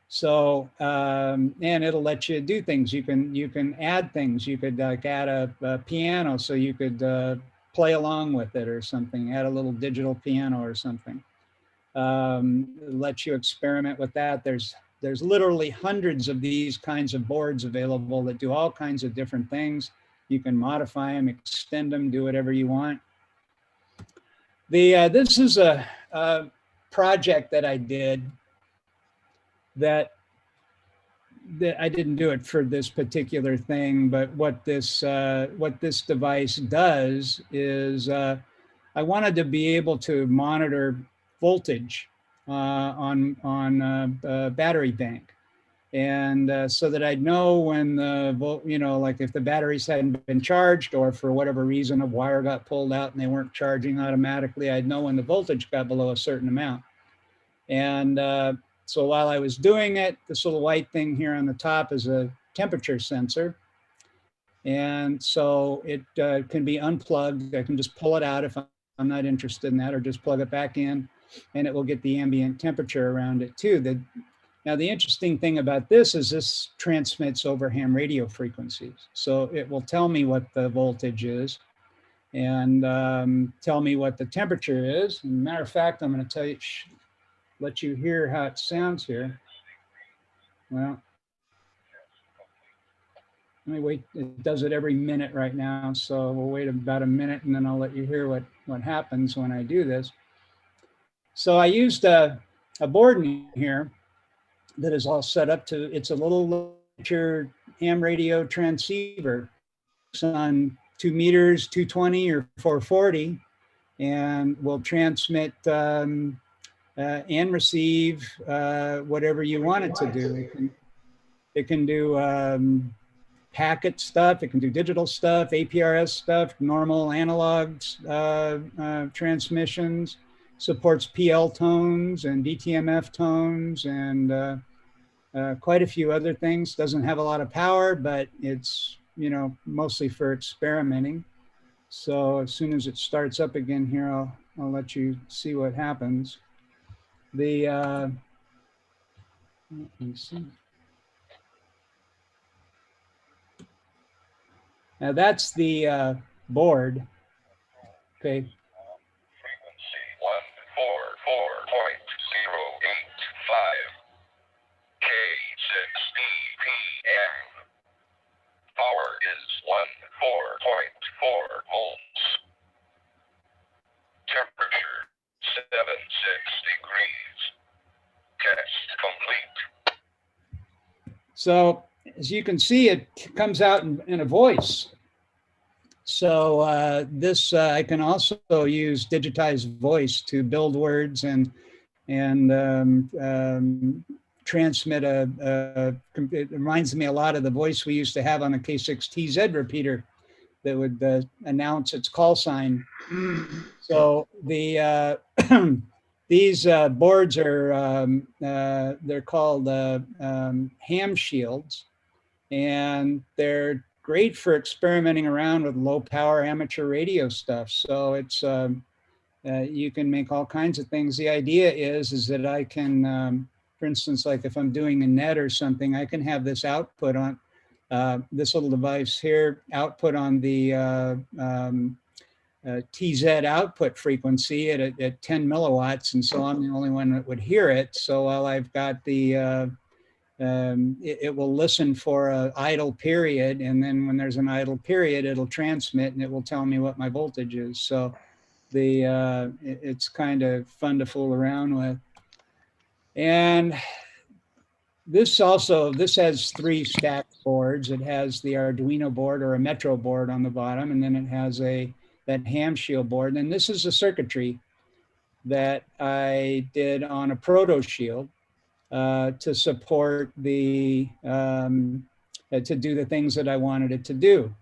So, and it'll let you do things. You can add things. You could add a piano, so you could play along with it or something, add a little digital piano or something. Let you experiment with that. There's literally hundreds of these kinds of boards available that do all kinds of different things. You can modify them, extend them, do whatever you want. This is a project that I did that I didn't do it for this particular thing, but what this device does is I wanted to be able to monitor voltage on a battery bank. And so that I'd know when like if the batteries hadn't been charged, or for whatever reason a wire got pulled out and they weren't charging automatically, I'd know when the voltage got below a certain amount. And so while I was doing it, this little white thing here on the top is a temperature sensor. And so it can be unplugged. I can just pull it out if I'm not interested in that, or just plug it back in, and it will get the ambient temperature around it too. Now, the interesting thing about this is this transmits over ham radio frequencies. So it will tell me what the voltage is and tell me what the temperature is. As a matter of fact, I'm going to tell you, let you hear how it sounds here. Well, let me wait. It does it every minute right now. So we'll wait about a minute and then I'll let you hear what happens when I do this. So I used a board in here that is all set up to, it's a little ham radio transceiver. It's on 2 meters, 220 or 440, and will transmit and receive whatever you want it to do. It can do packet stuff, it can do digital stuff, APRS stuff, normal analog transmissions, supports PL tones and DTMF tones and quite a few other things. Doesn't have a lot of power, but it's, mostly for experimenting. So as soon as it starts up again here, I'll let you see what happens. Let me see. Now that's the board. Okay. Frequency 144.085 K6 dpm. Power is 14.4 volts. Temperature 76 degrees. Test complete. So as you can see, it comes out in a voice. So this I can also use digitized voice to build words and transmit it reminds me a lot of the voice we used to have on the K6TZ repeater that would announce its call sign. So the these boards are they're called ham shields. and they're great for experimenting around with low power amateur radio stuff. So it's you can make all kinds of things. The idea is that I can, for instance, like if I'm doing a net or something, I can have this output on this little device here, output on the TZ output frequency at 10 milliwatts. And so I'm the only one that would hear it. So while I've got the, it will listen for an idle period. And then when there's an idle period, it'll transmit and it will tell me what my voltage is. So it's kind of fun to fool around with. And this has 3 stacked boards. It has the Arduino board or a Metro board on the bottom, and then it has that ham shield board. And this is the circuitry that I did on a ProtoShield to support the, to do the things that I wanted it to do.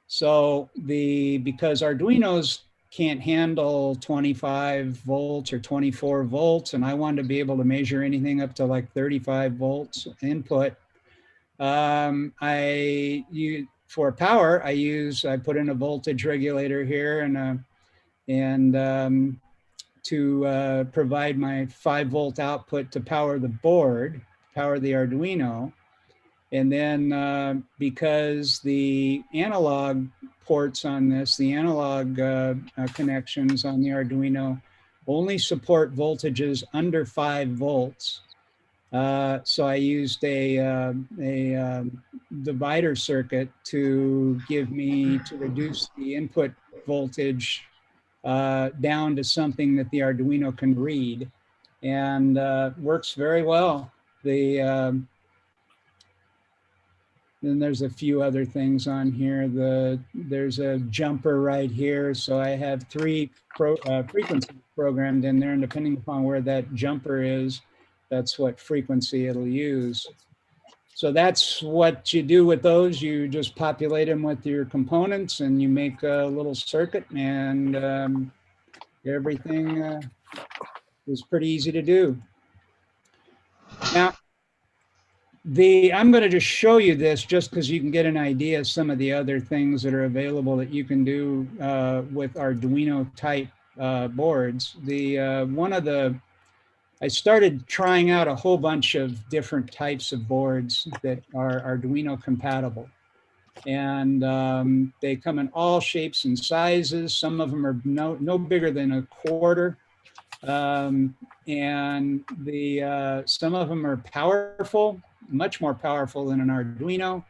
So because Arduinos can't handle 25 volts or 24 volts, and I wanted to be able to measure anything up to like 35 volts input. For power, I put in a voltage regulator here and to provide my 5-volt output to power the board, power the Arduino. And then because the analog ports on this, the analog connections on the Arduino only support voltages under 5 volts. So I used a divider circuit to reduce the input voltage down to something that the Arduino can read, and works very well. Then there's a few other things on here. There's a jumper right here. So I have 3 frequencies programmed in there, and depending upon where that jumper is, that's what frequency it'll use. So that's what you do with those. You just populate them with your components and you make a little circuit, and everything is pretty easy to do. Now, I'm going to just show you this just because you can get an idea of some of the other things that are available that you can do with Arduino type boards. I started trying out a whole bunch of different types of boards that are Arduino compatible. And they come in all shapes and sizes. Some of them are no bigger than a quarter. And some of them are powerful, much more powerful than an Arduino.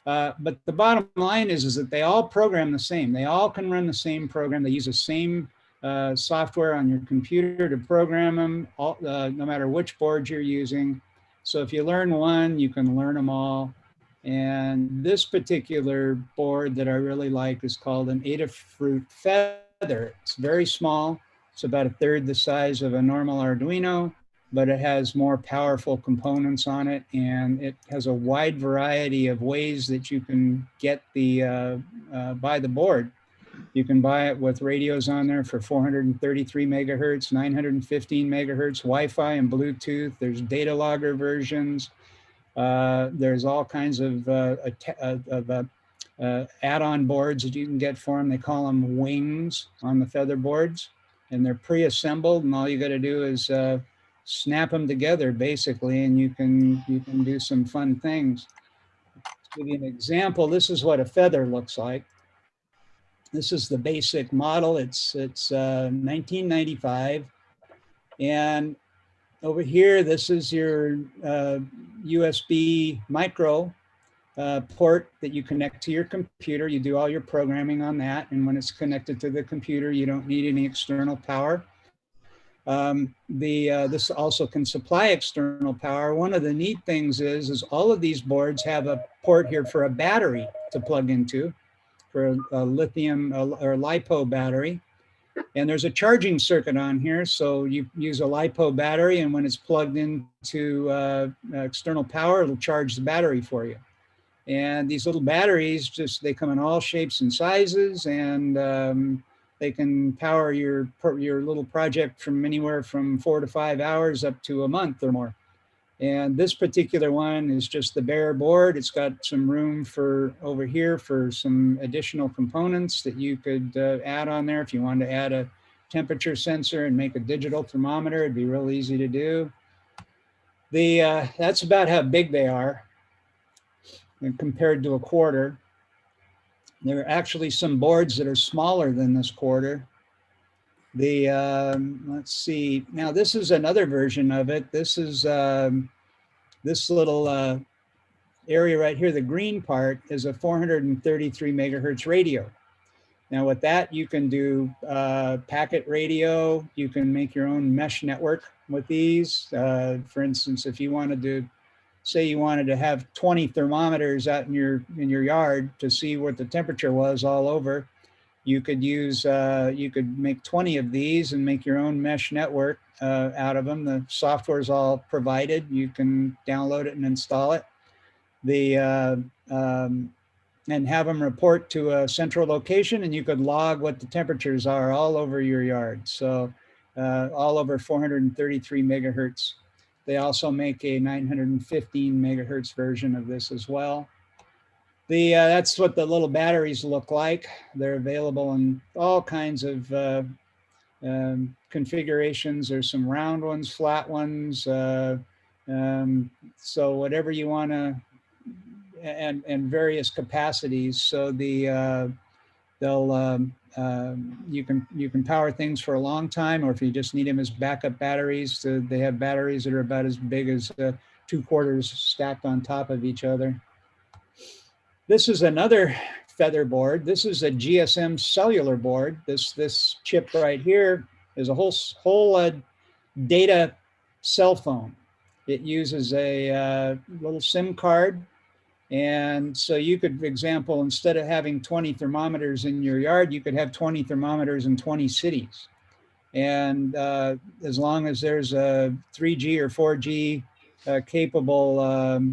But the bottom line is that they all program the same. They all can run the same program. They use the same software on your computer to program them, no matter which board you're using. So if you learn one, you can learn them all. And this particular board that I really like is called an Adafruit Feather. It's very small. It's about 1/3 the size of a normal Arduino, but it has more powerful components on it, and it has a wide variety of ways that you can get buy the board. You can buy it with radios on there for 433 megahertz, 915 megahertz, Wi-Fi and Bluetooth. There's data logger versions. There's all kinds of add-on boards that you can get for them. They call them wings on the feather boards, and they're pre-assembled, and all you got to do is snap them together basically, and you can do some fun things. To give you an example, this is what a feather looks like. This is the basic model. It's 1995, and over here, this is your USB micro port that you connect to your computer. You do all your programming on that, and when it's connected to the computer, you don't need any external power. This also can supply external power. One of the neat things is all of these boards have a port here for a battery to plug into, for a lithium or LiPo battery. And there's a charging circuit on here. So you use a LiPo battery, and when it's plugged into external power, it'll charge the battery for you. And these little batteries, they come in all shapes and sizes, and they can power your little project from anywhere from 4 to 5 hours up to a month or more. And this particular one is just the bare board. It's got some room for over here for some additional components that you could add on there. If you wanted to add a temperature sensor and make a digital thermometer, it'd be real easy to do. That's about how big they are and compared to a quarter. There are actually some boards that are smaller than this quarter. Let's see, now this is another version of it. This is this little area right here, the green part, is a 433 megahertz radio. Now with that, you can do packet radio. You can make your own mesh network with these. For instance, if you wanted to, say you wanted to have 20 thermometers out in your yard to see what the temperature was all over, you could use, you could make 20 of these and make your own mesh network out of them. The software is all provided. You can download it and install it. And have them report to a central location, and you could log what the temperatures are all over your yard. So all over 433 megahertz. They also make a 915 megahertz version of this as well. That's what the little batteries look like. They're available in all kinds of configurations. There's some round ones, flat ones. So whatever you want to, and various capacities. So you can power things for a long time, or if you just need them as backup batteries, they have batteries that are about as big as 2 quarters stacked on top of each other. This is another feather board. This is a GSM cellular board. This chip right here is a whole data cell phone. It uses a little SIM card. And so you could, for example, instead of having 20 thermometers in your yard, you could have 20 thermometers in 20 cities. And as long as there's a 3G or 4G capable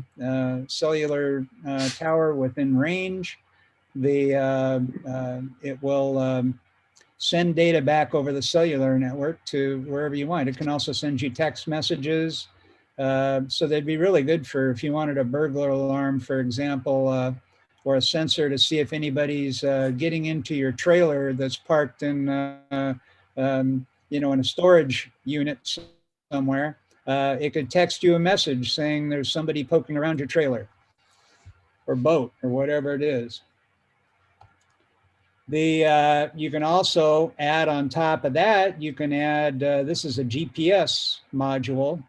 cellular tower within range, it will send data back over the cellular network to wherever you want. It can also send you text messages. So they'd be really good for if you wanted a burglar alarm, for example, or a sensor to see if anybody's getting into your trailer that's parked in, in a storage unit somewhere. It could text you a message saying there's somebody poking around your trailer or boat or whatever it is. You can also add on top of that, you can add, this is a GPS module.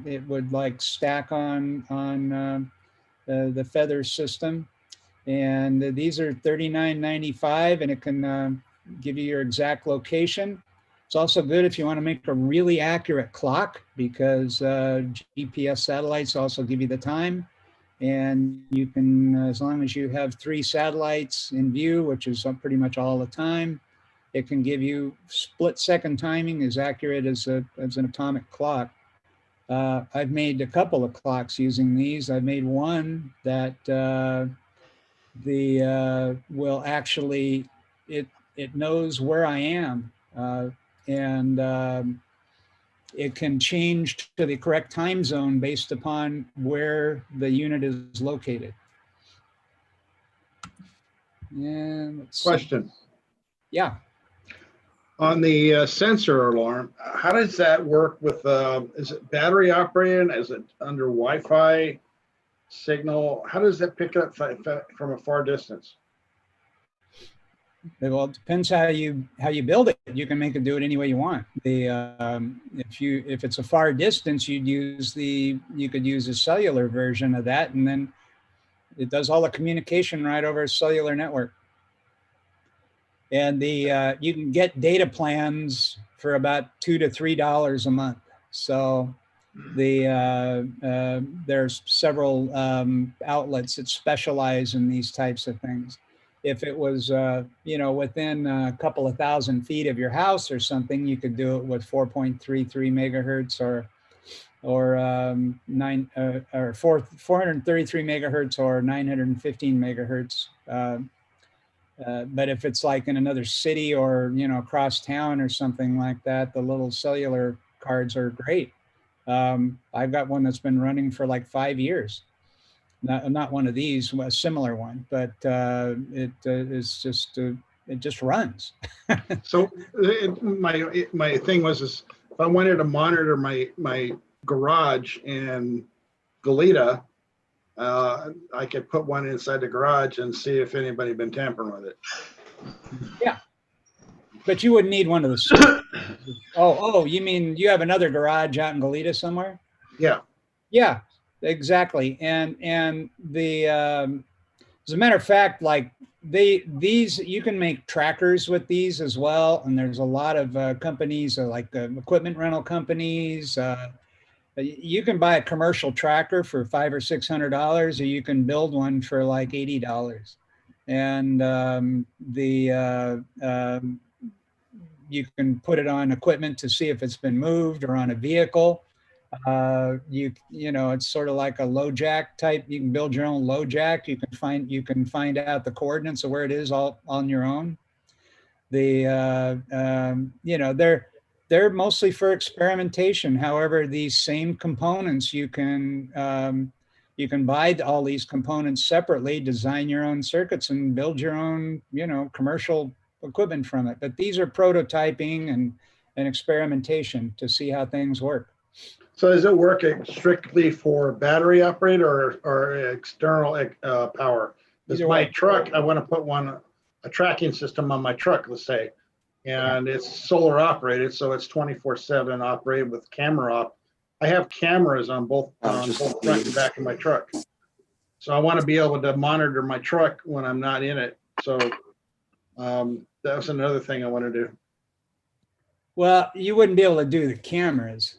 It would like stack on the Feather system. And these are $39.95, and it can give you your exact location. It's also good if you want to make a really accurate clock, because GPS satellites also give you the time. And you can, as long as you have 3 satellites in view, which is pretty much all the time, it can give you split-second timing as accurate as an atomic clock. I've made a couple of clocks using these. I've made one that will actually, it knows where I am, and it can change to the correct time zone based upon where the unit is located. Yeah. Question. Yeah. On the sensor alarm, how does that work with, is it battery operated? Is it under Wi-Fi signal? How does that pick up from a far distance? Well, it depends how you build it. You can make it do it any way you want. If it's a far distance, you could use a cellular version of that, and then it does all the communication right over a cellular network. And you can get data plans for about $2 to $3 a month. So there's several outlets that specialize in these types of things. If it was, within a couple of thousand feet of your house or something, you could do it with 4.33 megahertz or 433 megahertz or 915 megahertz. But if it's like in another city or, across town or something like that, the little cellular cards are great. I've got one that's been running for like 5 years. Not one of these, a similar one, but it just runs. So my thing was is if I wanted to monitor my garage in Goleta, I could put one inside the garage and see if anybody been tampering with it. Yeah, but you wouldn't need one of the. Oh, you mean you have another garage out in Goleta somewhere? Yeah. Yeah, exactly. And the as a matter of fact, like these you can make trackers with these as well. And there's a lot of companies like equipment rental companies. You can buy a commercial tracker for $500 or $600, or you can build one for like $80. And you can put it on equipment to see if it's been moved, or on a vehicle. You know, it's sort of like a low jack type. You can build your own low jack. You can find out the coordinates of where it is all on your own. You know, they're mostly for experimentation. However, these same components, you can buy all these components separately, design your own circuits, and build your own, you know, commercial equipment from it. But these are prototyping and experimentation to see how things work. So does it work strictly for battery operated or external power? Because my truck, I want to put a tracking system on my truck, let's say, and it's solar operated, so it's 24/7 operated with camera op. I have cameras on both front and back of my truck, so I want to be able to monitor my truck when I'm not in it. So that was another thing I want to do. Well, you wouldn't be able to do the cameras,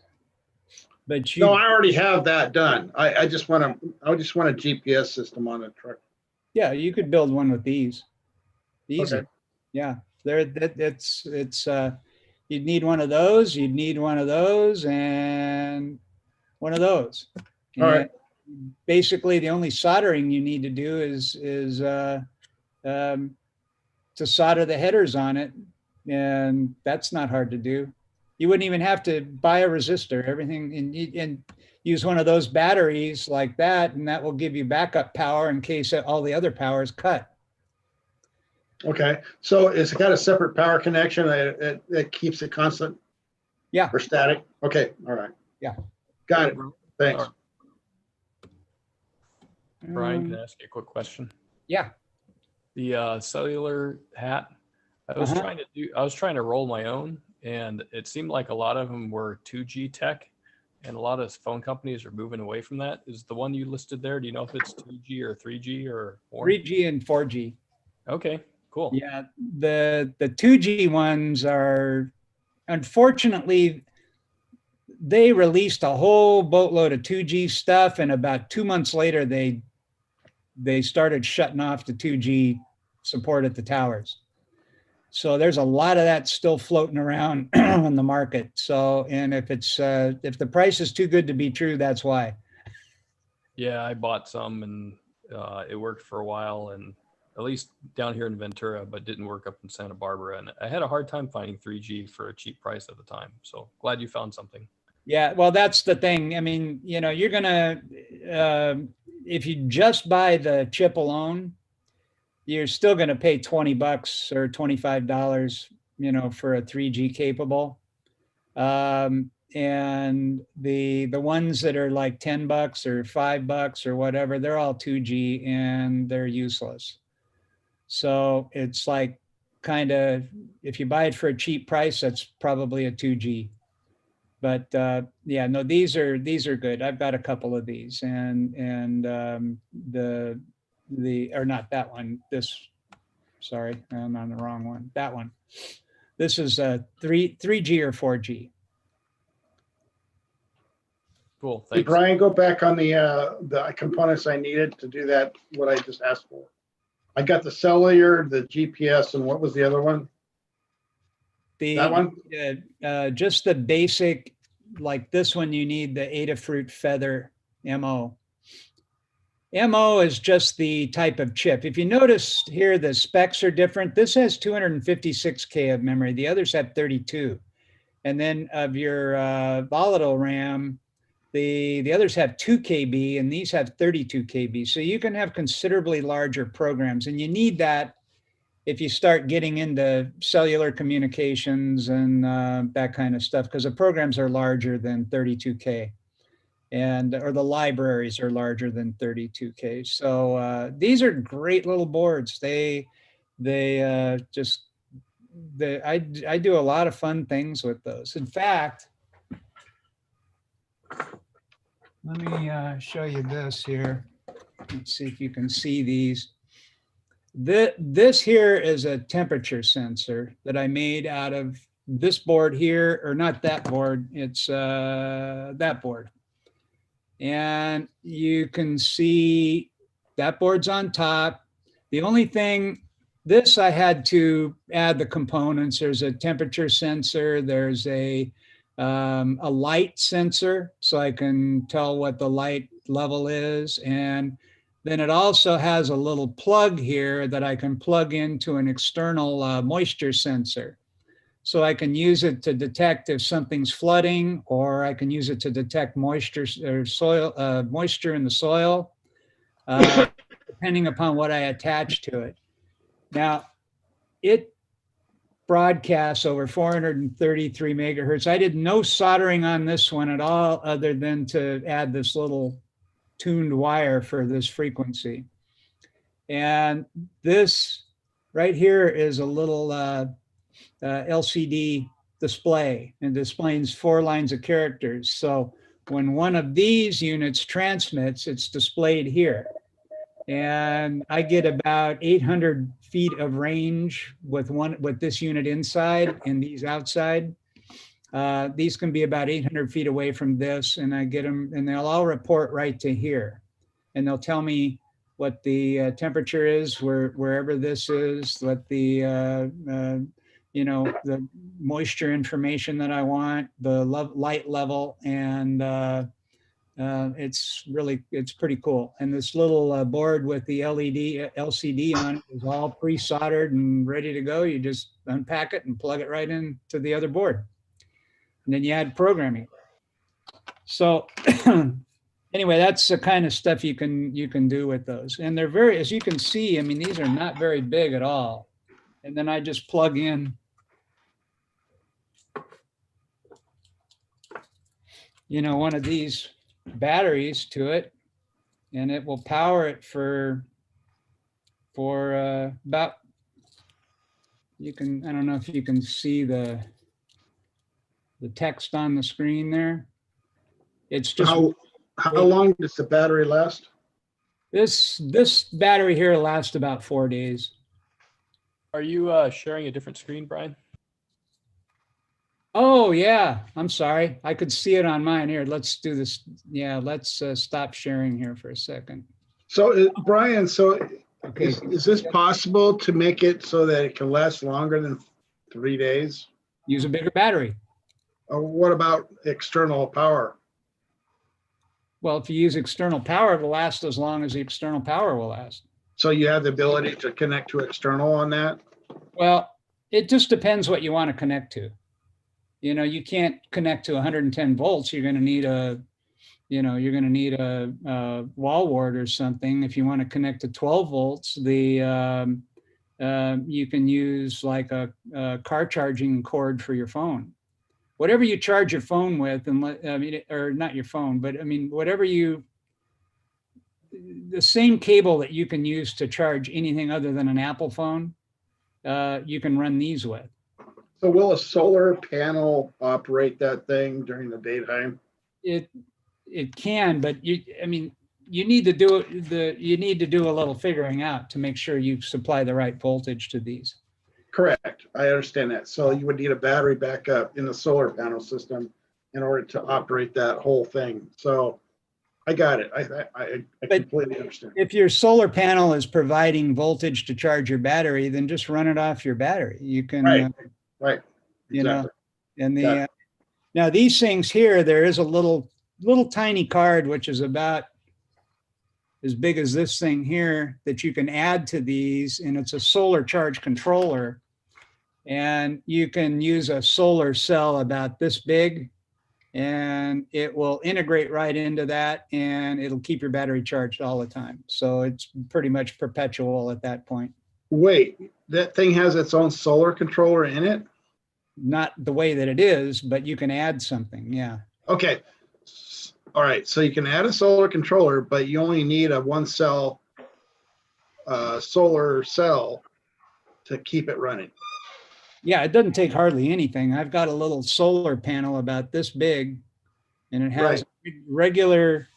but you. No, I already have that done. I just want a GPS system on the truck. Yeah, you could build one with these. Easy. Okay. Yeah, it's you'd need one of those. You'd need one of those and one of those. All right. Basically, the only soldering you need to do is to solder the headers on it, and that's not hard to do. You wouldn't even have to buy a resistor. Everything and use one of those batteries like that, and that will give you backup power in case all the other power is cut. Okay, so it's got a separate power connection that keeps it constant? Yeah. Or static? Okay, all right. Yeah. Got it. Thanks. Brian, can I ask you a quick question? Yeah. The cellular hat, I was trying to roll my own, and it seemed like a lot of them were 2G tech, and a lot of phone companies are moving away from that. Is the one you listed there, do you know if it's 2G or 3G or 4? 3G and 4G. Okay, cool. Yeah, the 2G ones are, unfortunately, they released a whole boatload of 2G stuff, and about 2 months later, they started shutting off the 2G support at the towers. So there's a lot of that still floating around on the market. So, and if the price is too good to be true, that's why. Yeah, I bought some, and it worked for a while, and at least down here in Ventura, but didn't work up in Santa Barbara. And I had a hard time finding 3G for a cheap price at the time. So glad you found something. Yeah, well, that's the thing. I mean, you know, you're gonna, if you just buy the chip alone, you're still gonna pay $20 or $25, you know, for a 3G capable. And the ones that are like $10 or $5 or whatever, they're all 2G and they're useless. So it's like kind of, if you buy it for a cheap price, that's probably a 2G. But yeah, no, these are good. I've got a couple of these, and or not that one. Sorry, I'm on the wrong one. That one. This is a 3G or 4G. Cool. Thanks. Hey, Brian, go back on the components I needed to do that, what I just asked for. I got the cellular, the GPS, and what was the other one? That one? Just the basic, like this one, you need the Adafruit Feather MO. MO is just the type of chip. If you notice here, the specs are different. This has 256K of memory. The others have 32. And then of your volatile RAM, The others have 2 KB and these have 32 KB. So you can have considerably larger programs, and you need that if you start getting into cellular communications and that kind of stuff, because the programs are larger than 32K, or the libraries are larger than 32K. So these are great little boards. I do a lot of fun things with those. In fact, let me show you this here. Let's see if you can see these. This here is a temperature sensor that I made out of this board here, or not that board, it's that board. And you can see that board's on top. The only thing, this I had to add the components. There's a temperature sensor, there's a light sensor, so I can tell what the light level is. And then it also has a little plug here that I can plug into an external moisture sensor. So I can use it to detect if something's flooding, or I can use it to detect moisture or moisture in the soil, depending upon what I attach to it. Now, it broadcasts over 433 megahertz. I did no soldering on this one at all, other than to add this little tuned wire for this frequency. And this right here is a little LCD display, and displays 4 lines of characters. So when one of these units transmits, it's displayed here. And I get about 800 feet of range with this unit inside and these outside. These can be about 800 feet away from this, and I get them, and they'll all report right to here. And they'll tell me what the temperature is wherever this is, what the the moisture information that I want, the light level, and it's pretty cool. And this little board with the LCD on it is all pre-soldered and ready to go. You just unpack it and plug it right into the other board. And then you add programming. So anyway, that's the kind of stuff you can do with those. And they're very, as you can see, I mean, these are not very big at all. And then I just plug in, one of these batteries to it, and it will power it for about, I don't know if you can see the text on the screen there. It's just how long does the battery last? This battery here lasts about 4 days. Are you sharing a different screen, Brian? Oh yeah, I'm sorry. I could see it on mine here. Let's do this. Yeah, let's stop sharing here for a second. So Brian, okay, is this possible to make it so that it can last longer than 3 days? Use a bigger battery. Or what about external power? Well, if you use external power, it'll last as long as the external power will last. So you have the ability to connect to external on that? Well, it just depends what you want to connect to. You can't connect to 110 volts. You're going to need a wall wart or something. If you want to connect to 12 volts, you can use like a car charging cord for your phone. Whatever you charge your phone with, or not your phone, but whatever the same cable that you can use to charge anything other than an Apple phone, you can run these with. So will a solar panel operate that thing during the daytime? It can, but you need to do a little figuring out to make sure you supply the right voltage to these. Correct. I understand that. So you would need a battery backup in the solar panel system in order to operate that whole thing. So I got it. I completely understand. If your solar panel is providing voltage to charge your battery, then just run it off your battery. You can, right. Exactly. And now these things here, there is a little tiny card, which is about as big as this thing here, that you can add to these, and it's a solar charge controller. And you can use a solar cell about this big and it will integrate right into that, and it'll keep your battery charged all the time. So it's pretty much perpetual at that point. Wait, that thing has its own solar controller in it? Not the way that it is, but you can add something. Yeah. Okay. All right. So you can add a solar controller, but you only need a 1-cell solar cell to keep it running. Yeah, it doesn't take hardly anything. I've got a little solar panel about this big, and it has regular,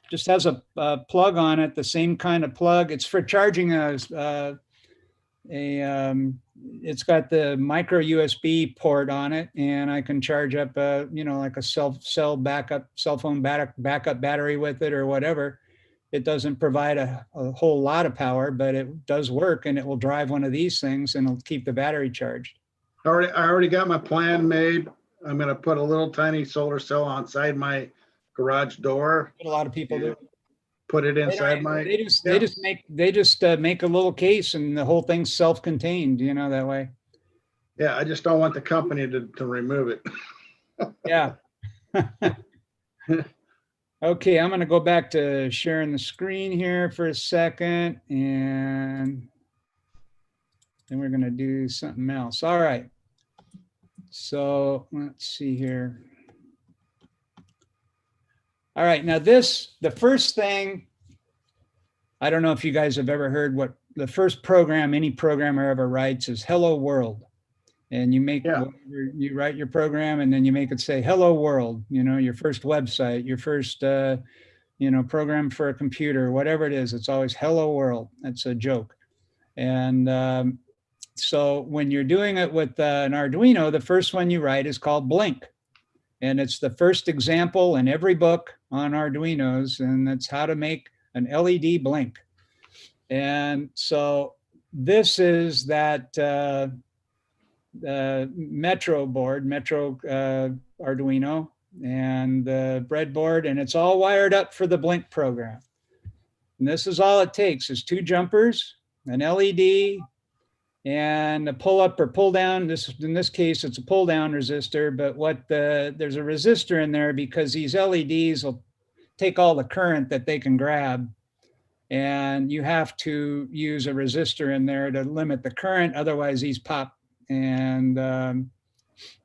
just has a plug on it, the same kind of plug. It's for charging it's got the micro USB port on it, and I can charge up like a cell phone backup battery with it or whatever. It doesn't provide a whole lot of power, but it does work, and it will drive one of these things and it'll keep the battery charged. I already got my plan made. I'm going to put a little tiny solar cell outside my garage door. What a lot of people do. Put it inside my. They just make a little case, and the whole thing's self-contained. That way. Yeah, I just don't want the company to remove it. Yeah. Okay, I'm going to go back to sharing the screen here for a second, and then we're going to do something else. All right. So let's see here. All right, now the first thing, I don't know if you guys have ever heard what the first program any programmer ever writes is hello world. And you you write your program, and then you make it say hello world, your first website, your first program for a computer, whatever it is, it's always hello world. That's a joke. And so when you're doing it with an Arduino, the first one you write is called Blink. And it's the first example in every book on Arduinos, and that's how to make an LED blink. And so this is that Metro Arduino and the breadboard, and it's all wired up for the Blink program. And this is all it takes is 2 jumpers, an LED, and a pull up or pull down. In this case, it's a pull down resistor, but there's a resistor in there because these LEDs will take all the current that they can grab, and you have to use a resistor in there to limit the current. Otherwise, these pop, and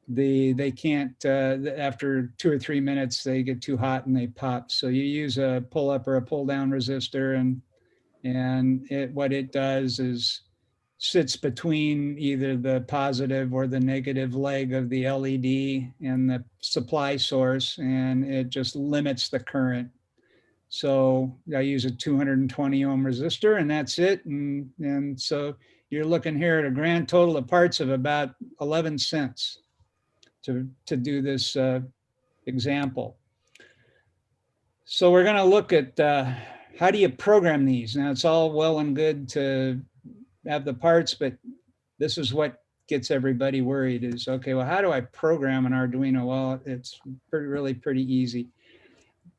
they can't. After 2 or 3 minutes, they get too hot and they pop. So you use a pull up or a pull down resistor, and what it does is sits between either the positive or the negative leg of the LED and the supply source, and it just limits the current. So I use a 220 ohm resistor, and that's it. And so you're looking here at a grand total of parts of about 11 cents to do this example. So we're going to look at how do you program these. Now, it's all well and good to have the parts, but this is what gets everybody worried is, okay, well, how do I program an Arduino? Well, it's really pretty easy.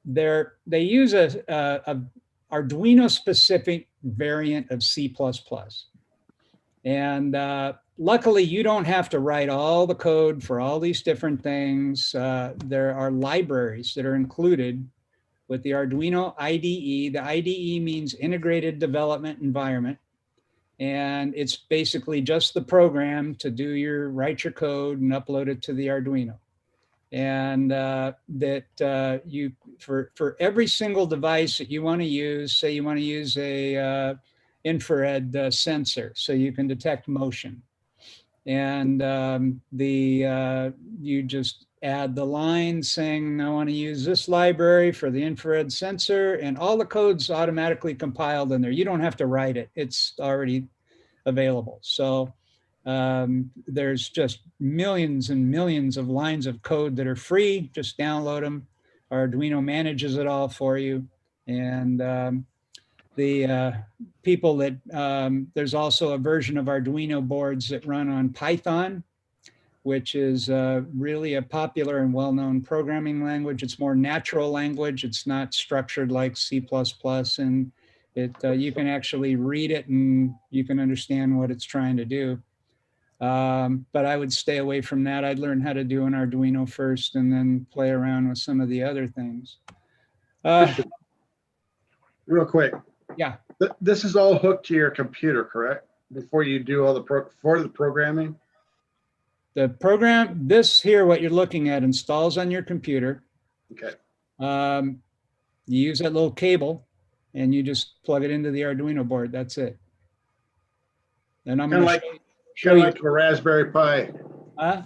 They use a Arduino specific variant of C++. And luckily, you don't have to write all the code for all these different things. There are libraries that are included with the Arduino IDE. The IDE means Integrated Development Environment. And it's basically just the program to write your code and upload it to the Arduino. And for every single device that you want to use, say you want to use a infrared sensor, so you can detect motion. And you just add the line saying, I want to use this library for the infrared sensor, and all the code's automatically compiled in there. You don't have to write it. It's already available. So there's just millions and millions of lines of code that are free. Just download them. Arduino manages it all for you. And the people that, there's also a version of Arduino boards that run on Python, which is really a popular and well-known programming language. It's more natural language. It's not structured like C++, and you can actually read it and you can understand what it's trying to do. But I would stay away from that. I'd learn how to do an Arduino first and then play around with some of the other things. Real quick. Yeah. This is all hooked to your computer, correct? Before you do all the programming? The program, this here, what you're looking at, installs on your computer. Okay. You use that little cable and you just plug it into the Arduino board. That's it. And I'm going to show you. Like a Raspberry Pi. Huh?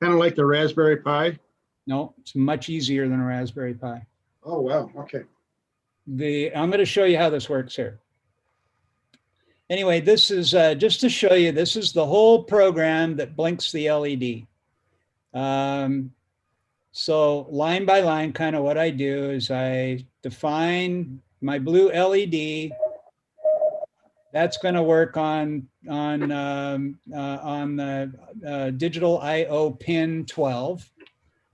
Kind of like the Raspberry Pi? No, it's much easier than a Raspberry Pi. Oh, wow. Okay. I'm going to show you how this works here. Anyway, this is just to show you, this is the whole program that blinks the LED. So line by line, kind of what I do is I define my blue LED. That's going to work on the digital I/O pin 12.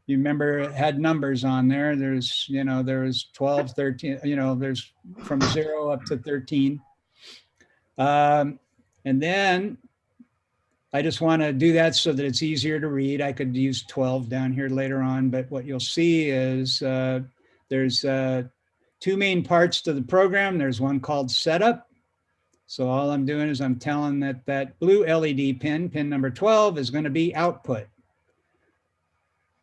You remember it had numbers on there. There's, there's 12, 13, there's from 0 up to 13. And then I just want to do that so that it's easier to read. I could use 12 down here later on, but what you'll see is there's two main parts to the program. There's one called setup. So all I'm doing is I'm telling that blue LED pin number 12 is going to be output.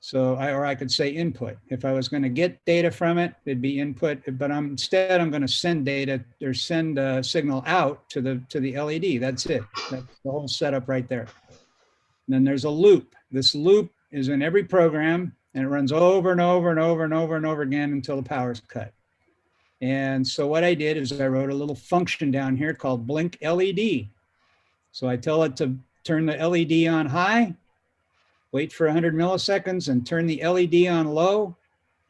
So I could say input. If I was going to get data from it, it'd be input, but instead I'm going to send data or send a signal out to the LED. That's it. That's the whole setup right there. And then there's a loop. This loop is in every program and it runs over and over and over and over and over again until the power's cut. And so what I did is I wrote a little function down here called blink LED. So I tell it to turn the LED on high, wait for 100 milliseconds and turn the LED on low,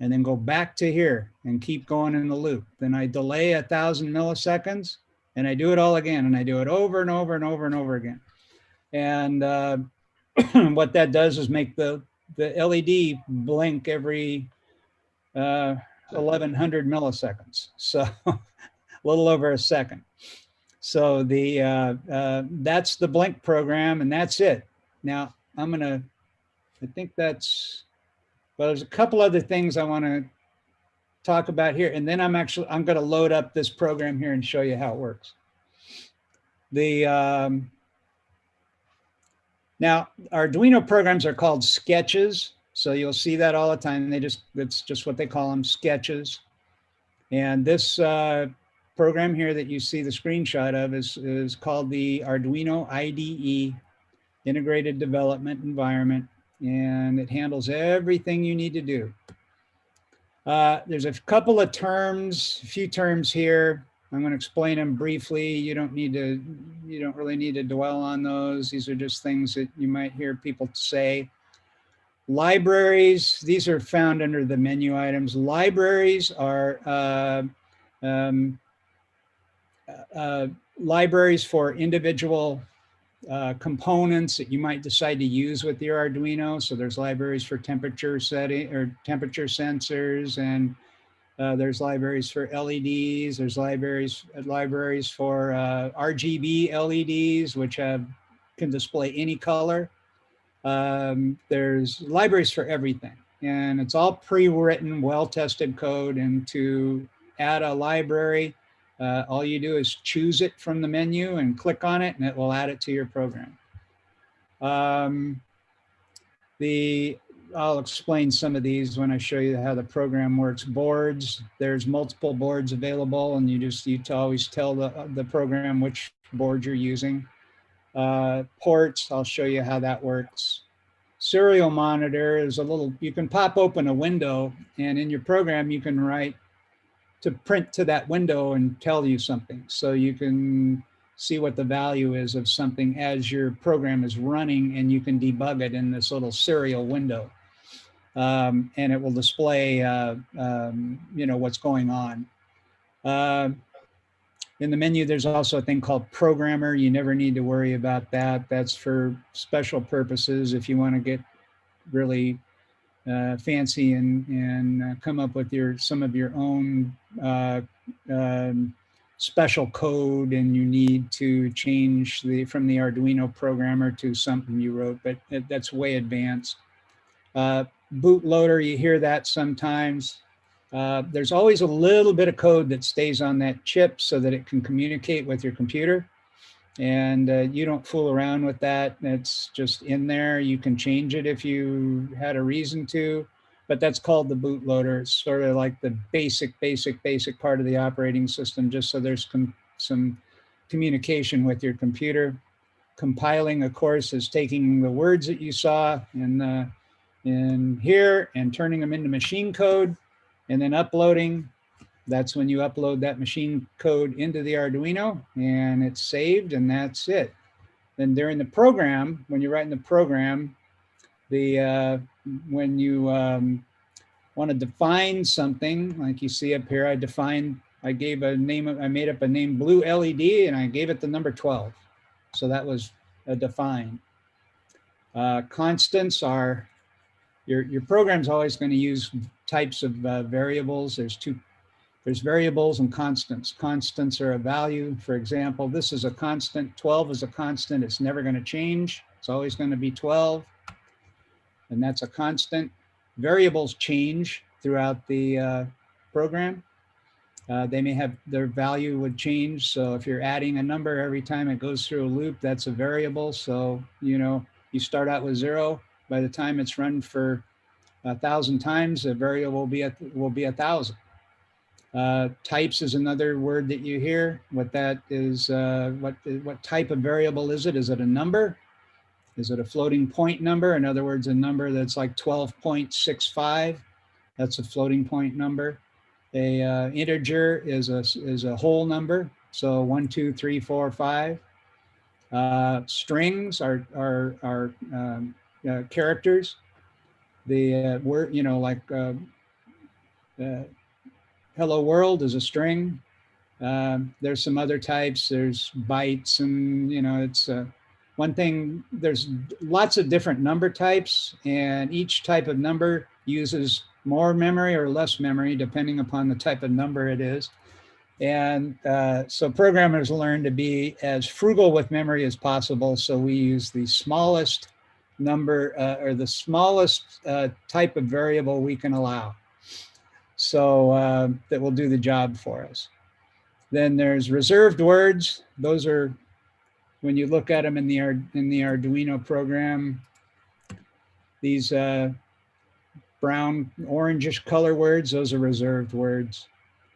and then go back to here and keep going in the loop. Then I delay 1,000 milliseconds and I do it all again. And I do it over and over and over and over again. And what that does is make the LED blink every 1,100 milliseconds. So a little over a second. So that's the blink program and that's it. Now I think that's, well, there's a couple other things I want to talk about here. And then I'm going to load up this program here and show you how it works. Now, Arduino programs are called sketches. So you'll see that all the time. It's just what they call them, sketches. And this program here that you see the screenshot of is called the Arduino IDE, Integrated Development Environment. And it handles everything you need to do. There's a couple of terms, a few terms here. I'm going to explain them briefly. You don't really need to dwell on those. These are just things that you might hear people say. Libraries, these are found under the menu items. Libraries are libraries for individual components that you might decide to use with your Arduino. So there's libraries for temperature setting or temperature sensors, and there's libraries for LEDs. There's libraries for RGB LEDs, which can display any color. There's libraries for everything, and it's all pre-written, well-tested code. And to add a library, all you do is choose it from the menu and click on it, and it will add it to your program. I'll explain some of these when I show you how the program works. Boards, there's multiple boards available, and you always tell the program which board you're using. Ports, I'll show you how that works. Serial monitor is you can pop open a window, and in your program you can write to print to that window and tell you something. So you can see what the value is of something as your program is running, and you can debug it in this little serial window. And it will display, what's going on. In the menu, there's also a thing called programmer. You never need to worry about that. That's for special purposes. If you want to get really fancy and come up with some of your own special code and you need to change from the Arduino programmer to something you wrote, but that's way advanced. Bootloader, you hear that sometimes. There's always a little bit of code that stays on that chip so that it can communicate with your computer. And you don't fool around with that. It's just in there. You can change it if you had a reason to, but that's called the bootloader. It's sort of like the basic part of the operating system, just so there's some communication with your computer. Compiling, of course, is taking the words that you saw in here and turning them into machine code, and then uploading. That's when you upload that machine code into the Arduino and it's saved, and that's it. Then during the program, when you're writing the program, when you want to define something, like you see up here, I gave a name, I made up a name, blue LED, and I gave it the number 12. So that was a define. Constants are, your program's always going to use types of variables. There's variables and constants. Constants are a value. For example, this is a constant. 12 is a constant. It's never going to change. It's always going to be 12. And that's a constant. Variables change throughout the program. They may have, their value would change. So if you're adding a number every time it goes through a loop, that's a variable. So, you know, you start out with 0. By the time it's run for 1,000 times, the variable will be 1,000. Types is another word that you hear. What that is, what type of variable is it? Is it a number? Is it a floating point number? In other words, a number that's like 12.65. That's a floating point number. A integer is a whole number. So 1, 2, 3, 4, 5. Strings are characters. The word, you know, like hello world is a string. There's some other types. There's bytes, and you know, it's one thing. There's lots of different number types, and each type of number uses more memory or less memory depending upon the type of number it is. And so programmers learn to be as frugal with memory as possible. So we use the smallest number or the smallest type of variable we can allow. So that will do the job for us. Then there's reserved words. Those are, when you look at them in the Arduino program, these brown, orangish color words, those are reserved words.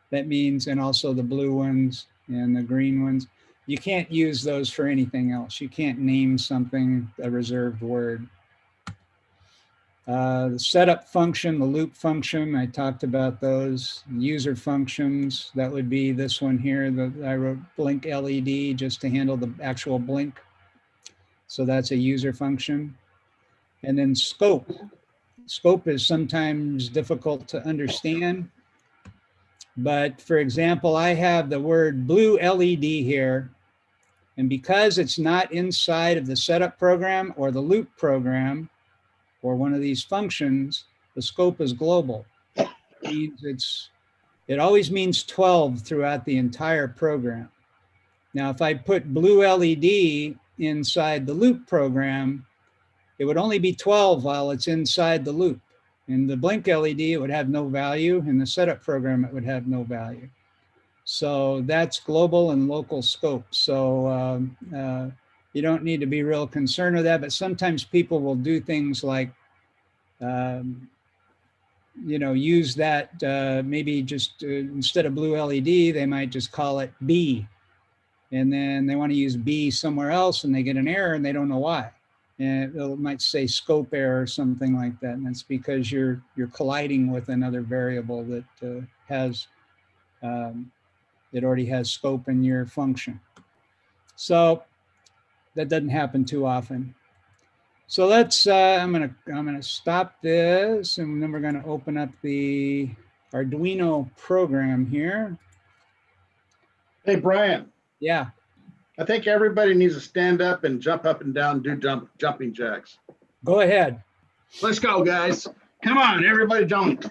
That means, and also the blue ones and the green ones, you can't use those for anything else. You can't name something a reserved word. The setup function, the loop function, I talked about those. User functions, that would be this one here. I wrote blink LED just to handle the actual blink. So that's a user function. And then scope. Scope is sometimes difficult to understand. But for example, I have the word blue LED here. And because it's not inside of the setup program or the loop program, or one of these functions, the scope is global. It means it always means 12 throughout the entire program. Now, if I put blue LED inside the loop program, it would only be 12 while it's inside the loop. In the blink LED, it would have no value. In the setup program, it would have no value. So that's global and local scope. So you don't need to be real concerned with that, but sometimes people will do things like, you know, use that maybe just instead of blue LED, they might just call it B. And then they want to use B somewhere else and they get an error and they don't know why. And it might say scope error or something like that. And that's because you're colliding with another variable that has, it already has scope in your function. So that doesn't happen too often. So let's, I'm gonna stop this, and then we're gonna open up the Arduino program here. Hey, Brian. Yeah. I think everybody needs to stand up and jump up and down, do jumping jacks. Go ahead. Let's go, guys. Come on, everybody jump.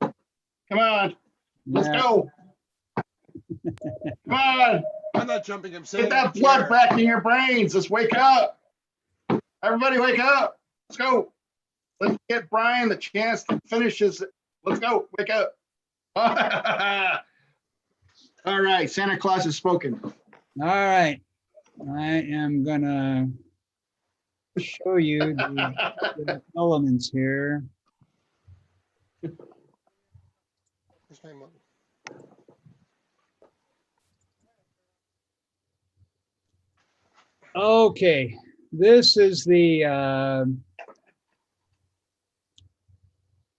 Come on, let's go. Come on, I'm not jumping. I'm saying get that blood back in your brains. Let's wake up. Everybody wake up. Let's go. Let's get Brian the chance to finish his. Let's go. Wake up. All right. Santa Claus has spoken. All right. I am gonna show you the elements here. Okay, this is the,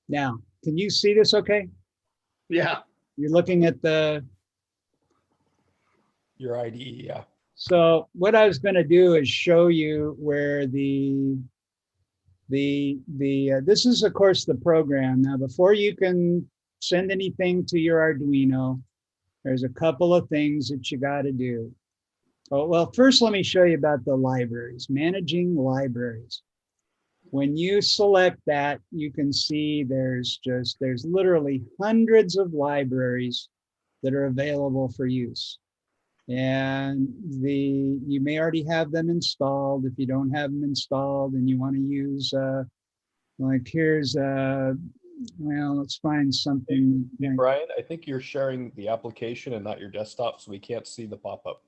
now, can you see this okay? Yeah. You're looking at the, Your IDE, yeah. so what I was gonna do is show you where this is of course the program. Now, before you can send anything to your Arduino, there's a couple of things that you gotta do. Oh, well, first let me show you about the libraries, managing libraries. When you select that, you can see there's literally hundreds of libraries that are available for use. And you may already have them installed. If you don't have them installed and you want to use, like here's, well, let's find something. Hey, Brian, I think you're sharing the application and not your desktop, so we can't see the pop-up.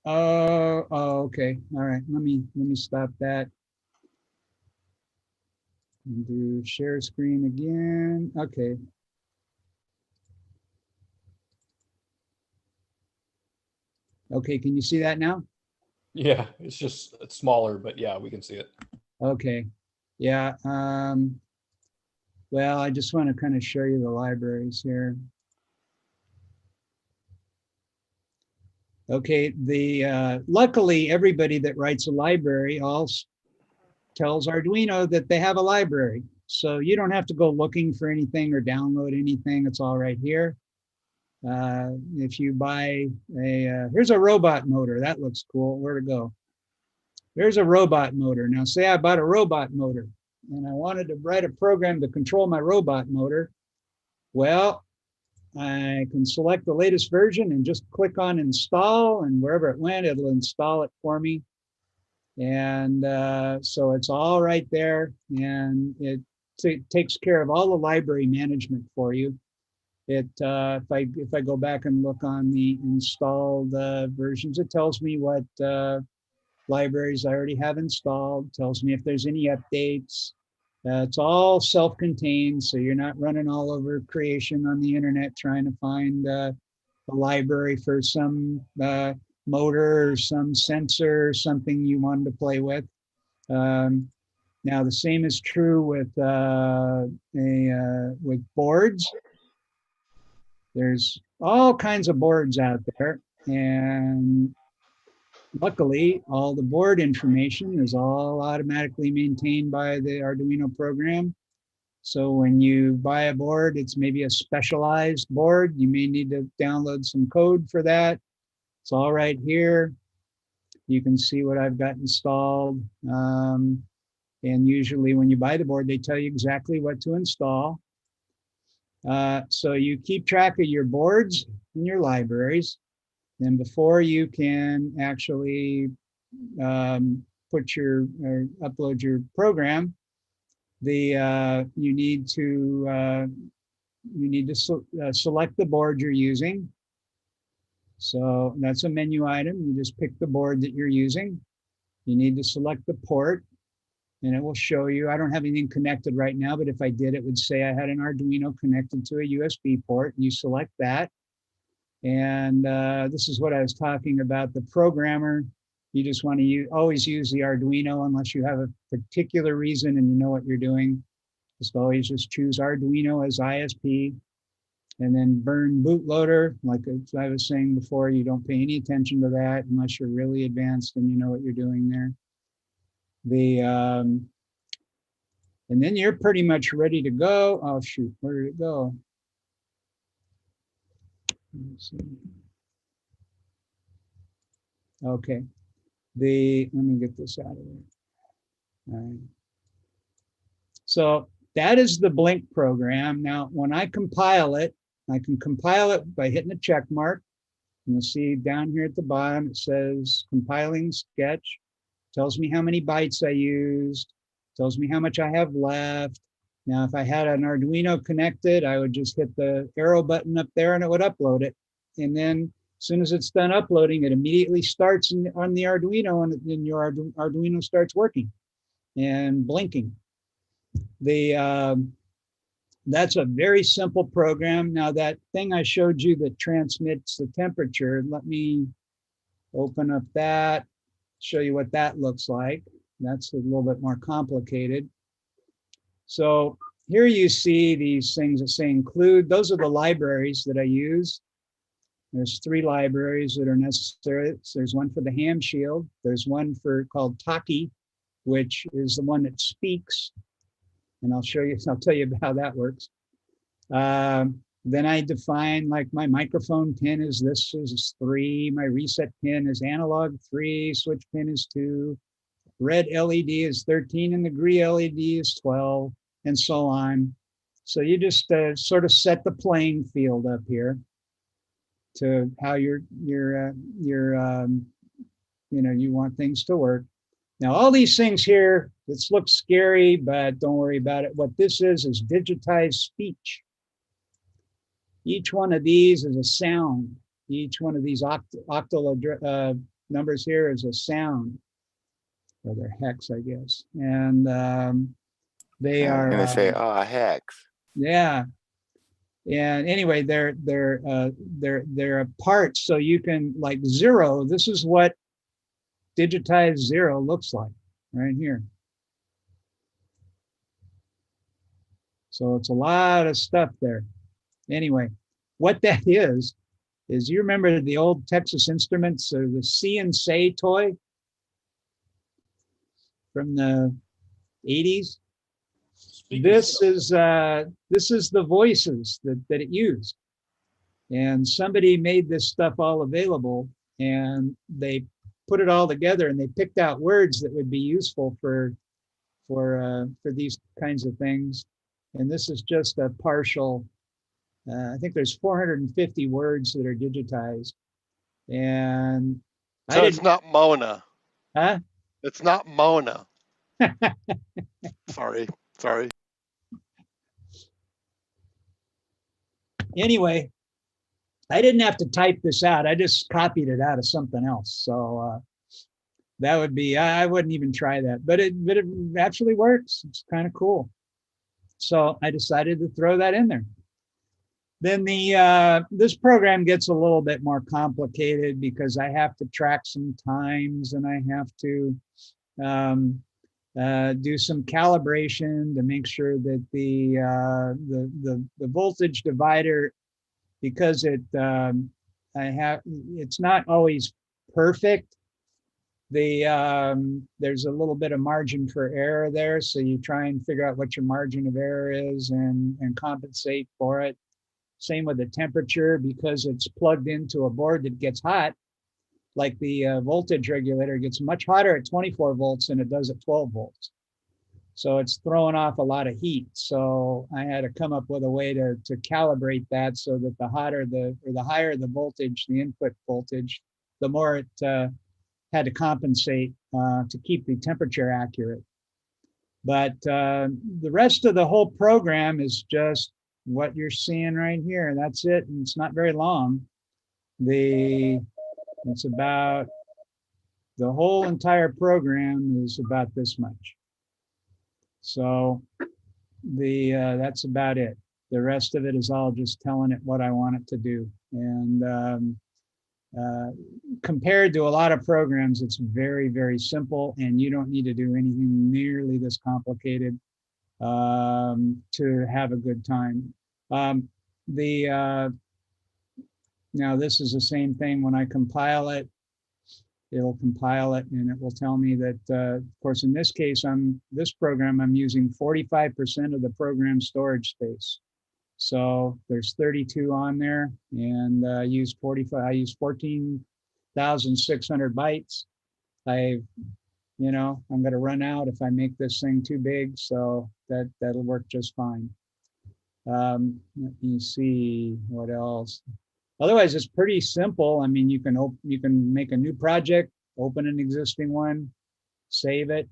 Oh, okay. All right. Let me stop that. Do share screen again. Okay. Okay, can you see that now? Yeah, it's smaller, but yeah, we can see it. Okay. Yeah. Well, I just want to kind of show you the libraries here. Okay, luckily everybody that writes a library also tells Arduino that they have a library. So you don't have to go looking for anything or download anything. It's all right here. If you buy here's a robot motor. That looks cool. Where to go? There's a robot motor. Now say I bought a robot motor and I wanted to write a program to control my robot motor. Well, I can select the latest version and just click on install, and wherever it went, it'll install it for me. And so it's all right there, and it takes care of all the library management for you. If I go back and look on the installed versions, it tells me what libraries I already have installed, tells me if there's any updates. It's all self-contained, so you're not running all over creation on the internet trying to find a library for some motor or some sensor or something you wanted to play with. Now, the same is true with boards. There's all kinds of boards out there, and luckily, all the board information is all automatically maintained by the Arduino program. So when you buy a board, it's maybe a specialized board. You may need to download some code for that. It's all right here. You can see what I've got installed. And usually when you buy the board, they tell you exactly what to install. So you keep track of your boards and your libraries. And before you can actually upload your program, you need to select the board you're using. So that's a menu item. You just pick the board that you're using. You need to select the port, and it will show you. I don't have anything connected right now, but if I did, it would say I had an Arduino connected to a USB port. And you select that. And this is what I was talking about, the programmer. You just want to always use the Arduino unless you have a particular reason and you know what you're doing. Just choose Arduino as ISP, and then burn bootloader. Like I was saying before, you don't pay any attention to that unless you're really advanced and you know what you're doing there. And then you're pretty much ready to go. Oh shoot, where did it go? Let's see. Okay, let me get this out of there. All right. So that is the Blink program. Now, when I compile it, I can compile it by hitting the check mark. And you'll see down here at the bottom, it says compiling sketch, tells me how many bytes I used, tells me how much I have left. Now, if I had an Arduino connected, I would just hit the arrow button up there and it would upload it. And then as soon as it's done uploading, it immediately starts on the Arduino, and then your Arduino starts working and blinking. That's a very simple program. Now, that thing I showed you that transmits the temperature, let me open up that, show you what that looks like. That's a little bit more complicated. So here you see these things that say include. Those are the libraries that I use. There's 3 libraries that are necessary. So there's one for the ham shield. There's one called Taki, which is the one that speaks. And I'll tell you how that works. Then I define, like, my microphone pin is 3, my reset pin is analog 3, switch pin is 2, red LED is 13, and the green LED is 12, and so on. So you just sort of set the playing field up here to how you want things to work. Now, all these things here, this looks scary, but don't worry about it. What this is digitized speech. Each one of these is a sound. Each one of these octal numbers here is a sound, or they're hex, I guess. And they are. I'm gonna say, hex. Yeah. And anyway, they're a part, so you can, like, 0. This is what digitized 0 looks like right here. So it's a lot of stuff there. Anyway, what that is you remember the old Texas Instruments, or the See and Say toy from the 80s? This is the voices that it used. And somebody made this stuff all available, and they put it all together, and they picked out words that would be useful for these kinds of things. And this is just a partial. I think there's 450 words that are digitized, and so it's not Mona. Huh? It's not Mona. Sorry. Anyway, I didn't have to type this out. I just copied it out of something else. So that would be, I wouldn't even try that, but it actually works. It's kind of cool. So I decided to throw that in there. Then this program gets a little bit more complicated because I have to track some times, and I have to do some calibration to make sure that the voltage divider, because it's not always perfect. There's a little bit of margin for error there, so you try and figure out what your margin of error is and compensate for it. Same with the temperature, because it's plugged into a board that gets hot. Like the voltage regulator gets much hotter at 24 volts than it does at 12 volts. So it's throwing off a lot of heat. So I had to come up with a way to calibrate that so that the higher the voltage, the input voltage, the more it had to compensate to keep the temperature accurate. But the rest of the whole program is just what you're seeing right here. That's it, and it's not very long. It's about, the whole entire program is about this much. So that's about it. The rest of it is all just telling it what I want it to do. And compared to a lot of programs, it's very, very simple, and you don't need to do anything nearly this complicated to have a good time. Now this is the same thing. When I compile it, it'll compile it, and it will tell me that, of course, in this case, this program, I'm using 45% of the program storage space. So there's 32 on there, and I use 14,600 bytes. I'm going to run out if I make this thing too big, so that'll work just fine. Let me see what else. Otherwise, it's pretty simple. I mean, you can make a new project, open an existing one, save it.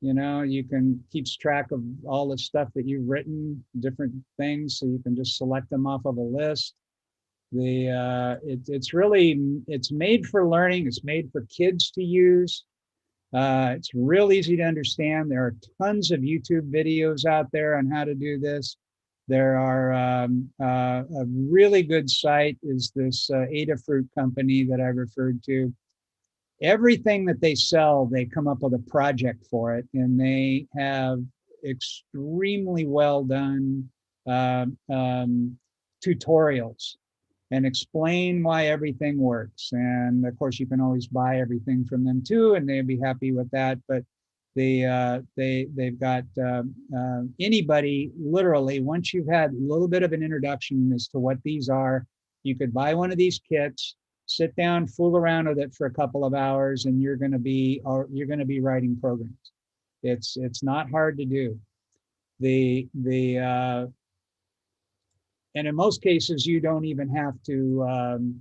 You know, you can keeps track of all the stuff that you've written, different things, so you can just select them off of a list. It's made for learning. It's made for kids to use. It's real easy to understand. There are tons of YouTube videos out there on how to do this. There are a really good site is this Adafruit company that I referred to. Everything that they sell, they come up with a project for it, and they have extremely well done tutorials and explain why everything works. And of course, you can always buy everything from them too, and they'd be happy with that. But they've got anybody, literally, once you've had a little bit of an introduction as to what these are, you could buy one of these kits, sit down, fool around with it for a couple of hours, and you're going to be writing programs. It's not hard to do. And in most cases, you don't even have to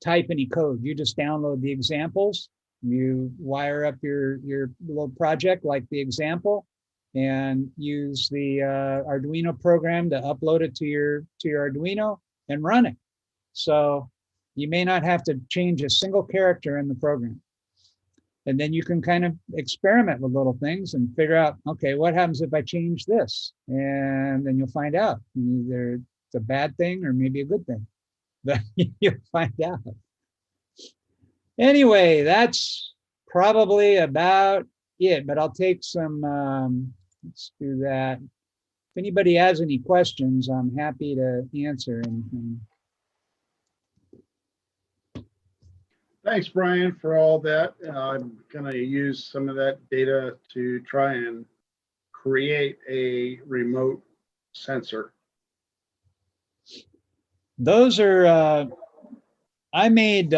type any code. You just download the examples. You wire up your little project like the example, and use the Arduino program to upload it to your Arduino and run it. So you may not have to change a single character in the program. And then you can kind of experiment with little things and figure out, okay, what happens if I change this? And then you'll find out either it's a bad thing or maybe a good thing. But you'll find out. Anyway, that's probably about it, but I'll take some, let's do that. If anybody has any questions, I'm happy to answer anything. Thanks, Brian, for all that. I'm going to use some of that data to try and create a remote sensor. Those are, I made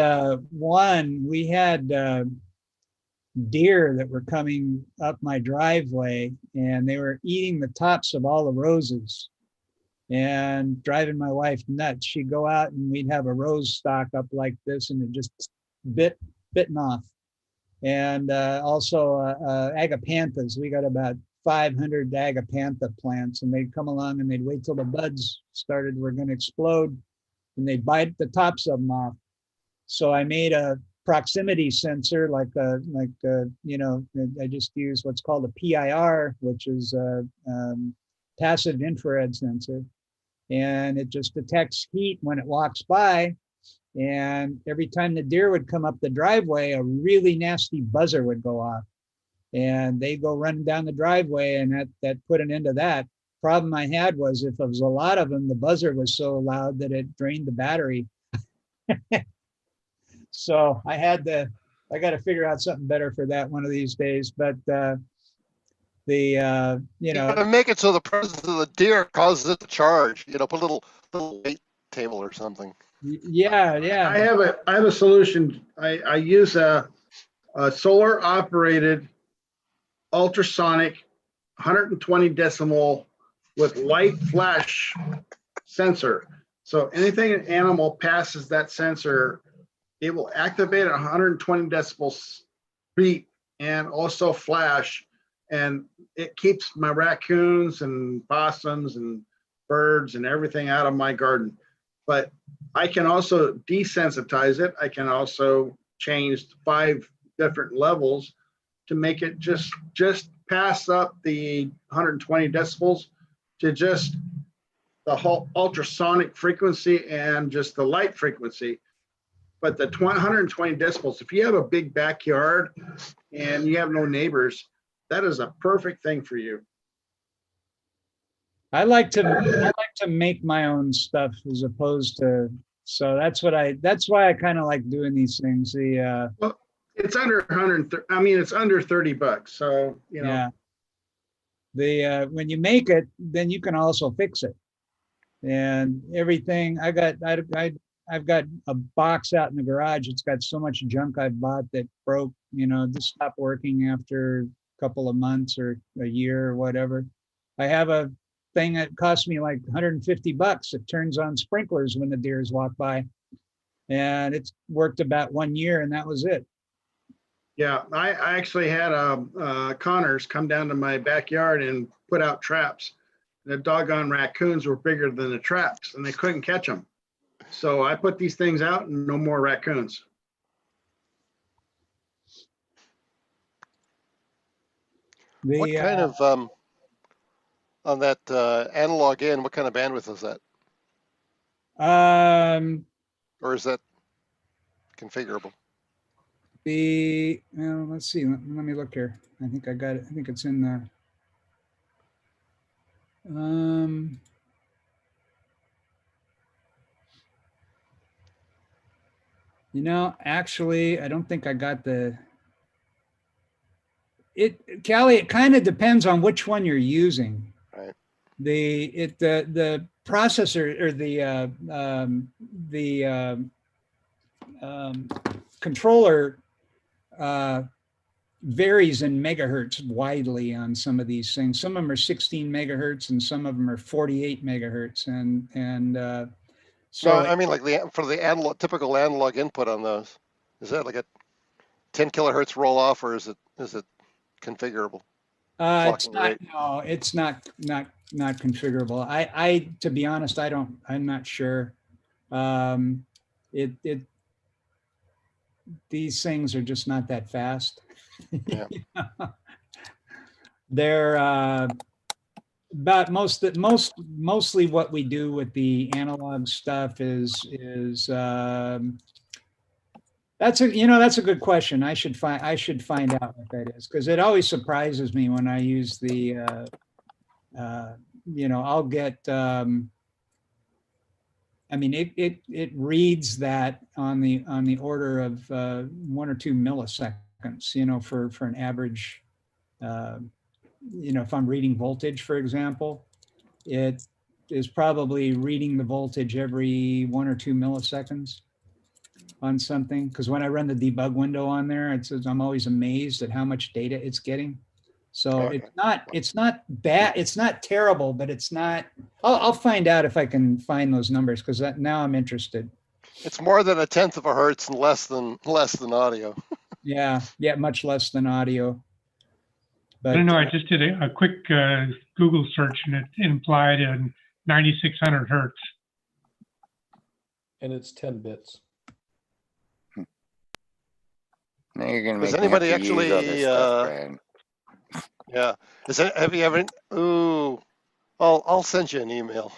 one. We had deer that were coming up my driveway, and they were eating the tops of all the roses and driving my wife nuts. She'd go out and we'd have a rose stalk up like this, and it just bitten off. And also agapanthus. We got about 500 agapantha plants, and they'd come along and they'd wait till the buds were going to explode, and they'd bite the tops of them off. So I made a proximity sensor, you know, I just use what's called a PIR, which is a passive infrared sensor, and it just detects heat when it walks by. And every time the deer would come up the driveway, a really nasty buzzer would go off, and they go running down the driveway, and that put an end to that. Problem I had was if there was a lot of them, the buzzer was so loud that it drained the battery. So I got to figure out something better for that one of these days. But you know, make it so the presence of the deer causes it to charge. You know, put a little weight table or something. Yeah. I have a solution. I use a solar operated ultrasonic 120 decimal with light flash sensor. So anything an animal passes that sensor, it will activate at 120 decibels beat and also flash, and it keeps my raccoons and possums and birds and everything out of my garden. But I can also desensitize it. I can also change 5 different levels to make it just pass up the 120 decibels to just the whole ultrasonic frequency and just the light frequency. But the 120 decibels, if you have a big backyard and you have no neighbors, that is a perfect thing for you. I like to make my own stuff as opposed to, so that's why I kind of like doing these things. Well, it's under 130. I mean, it's under $30. So, you know. Yeah. When you make it, then you can also fix it. And everything I've got a box out in the garage. It's got so much junk I've bought that broke, you know, just stopped working after a couple of months or a year or whatever. I have a thing that cost me like $150. It turns on sprinklers when the deers walk by. And it's worked about 1 year and that was it. Yeah, I actually had Connors come down to my backyard and put out traps. The doggone raccoons were bigger than the traps and they couldn't catch them. So I put these things out and no more raccoons. What kind of on that analog in? What kind of bandwidth is that? Or is that configurable? Let's see. Let me look here. I think I got it. I think it's in there. Actually, I don't think I got Callie, it kind of depends on which one you're using. Right. The processor or the controller varies in megahertz widely on some of these things. Some of them are 16 megahertz and some of them are 48 megahertz. So no, I mean like for the analog, typical analog input on those, is that like a 10 kilohertz roll off or is it configurable? It's not. No, it's not configurable. I to be honest, I'm not sure. These things are just not that fast. Yeah. They're about mostly what we do with the analog stuff is that's a good question. I should find out what that is because it always surprises me when I use the I'll get it reads that on the order of 1 or 2 milliseconds, for an average, if I'm reading voltage, for example, it is probably reading the voltage every 1 or 2 milliseconds on something. Because when I run the debug window on there, I'm always amazed at how much data it's getting. So Okay. it's not bad. It's not terrible, but it's not. I'll find out if I can find those numbers because now I'm interested. It's more than 1/10 of a hertz and less than audio. Yeah, much less than audio. I don't know. I just did a quick Google search and it implied 9,600 hertz. And it's 10 bits. Now you're gonna Does make me have anybody to use all actually? this stuff, Brian. Yeah. Have you ever? Ooh, I'll send you an email.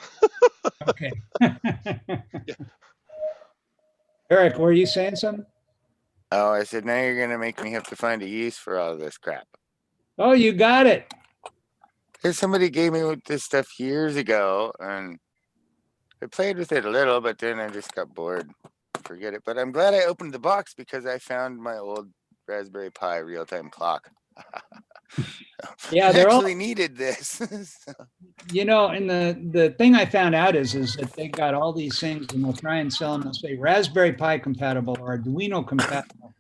Okay. Eric, were you saying something? Oh, I said, now you're gonna make me have to find a use for all this crap. Oh, you got it. Because somebody gave me this stuff years ago, and I played with it a little, but then I just got bored. Forget it. But I'm glad I opened the box because I found my old Raspberry Pi real-time clock. Yeah, I they're all actually needed this. and the thing I found out is that they got all these things and they'll try and sell them. They'll say Raspberry Pi compatible or Arduino compatible.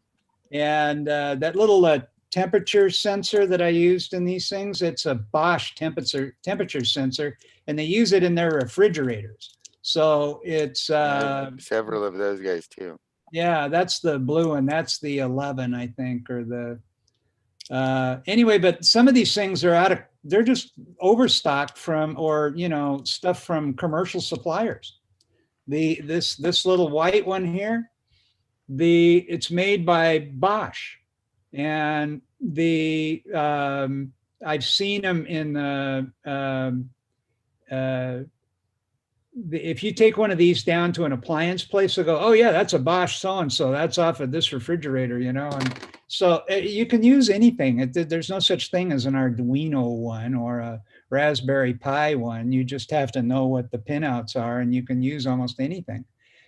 And that little temperature sensor that I used in these things, it's a Bosch temperature sensor, and they use it in their refrigerators. So it's several of those guys too. Yeah, that's the blue one. That's the 11, I think, or the anyway. But some of these things are they're just overstocked from, or stuff from commercial suppliers. This little white one here, it's made by Bosch, and I've seen them in the if you take one of these down to an appliance place, they'll go, oh yeah, that's a Bosch so-and-so, that's off of this refrigerator, and so you can use anything. There's no such thing as an Arduino one or a Raspberry Pi one. You just have to know what the pinouts are, and you can use almost anything.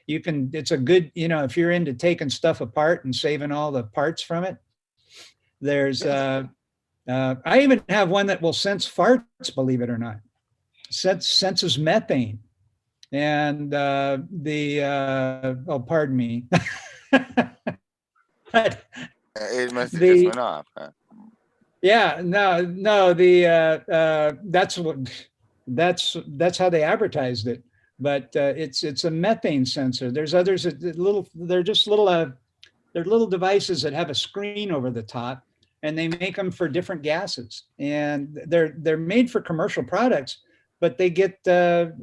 It's a good, if you're into taking stuff apart and saving all the parts from it, there's, I even have one that will sense farts, believe it or not. Senses methane. And oh, pardon me. It must have just went off. Huh? Yeah, no, that's how they advertised it. But it's a methane sensor. There's others they're just they're little devices that have a screen over the top, and they make them for different gases. And they're made for commercial products, but they get the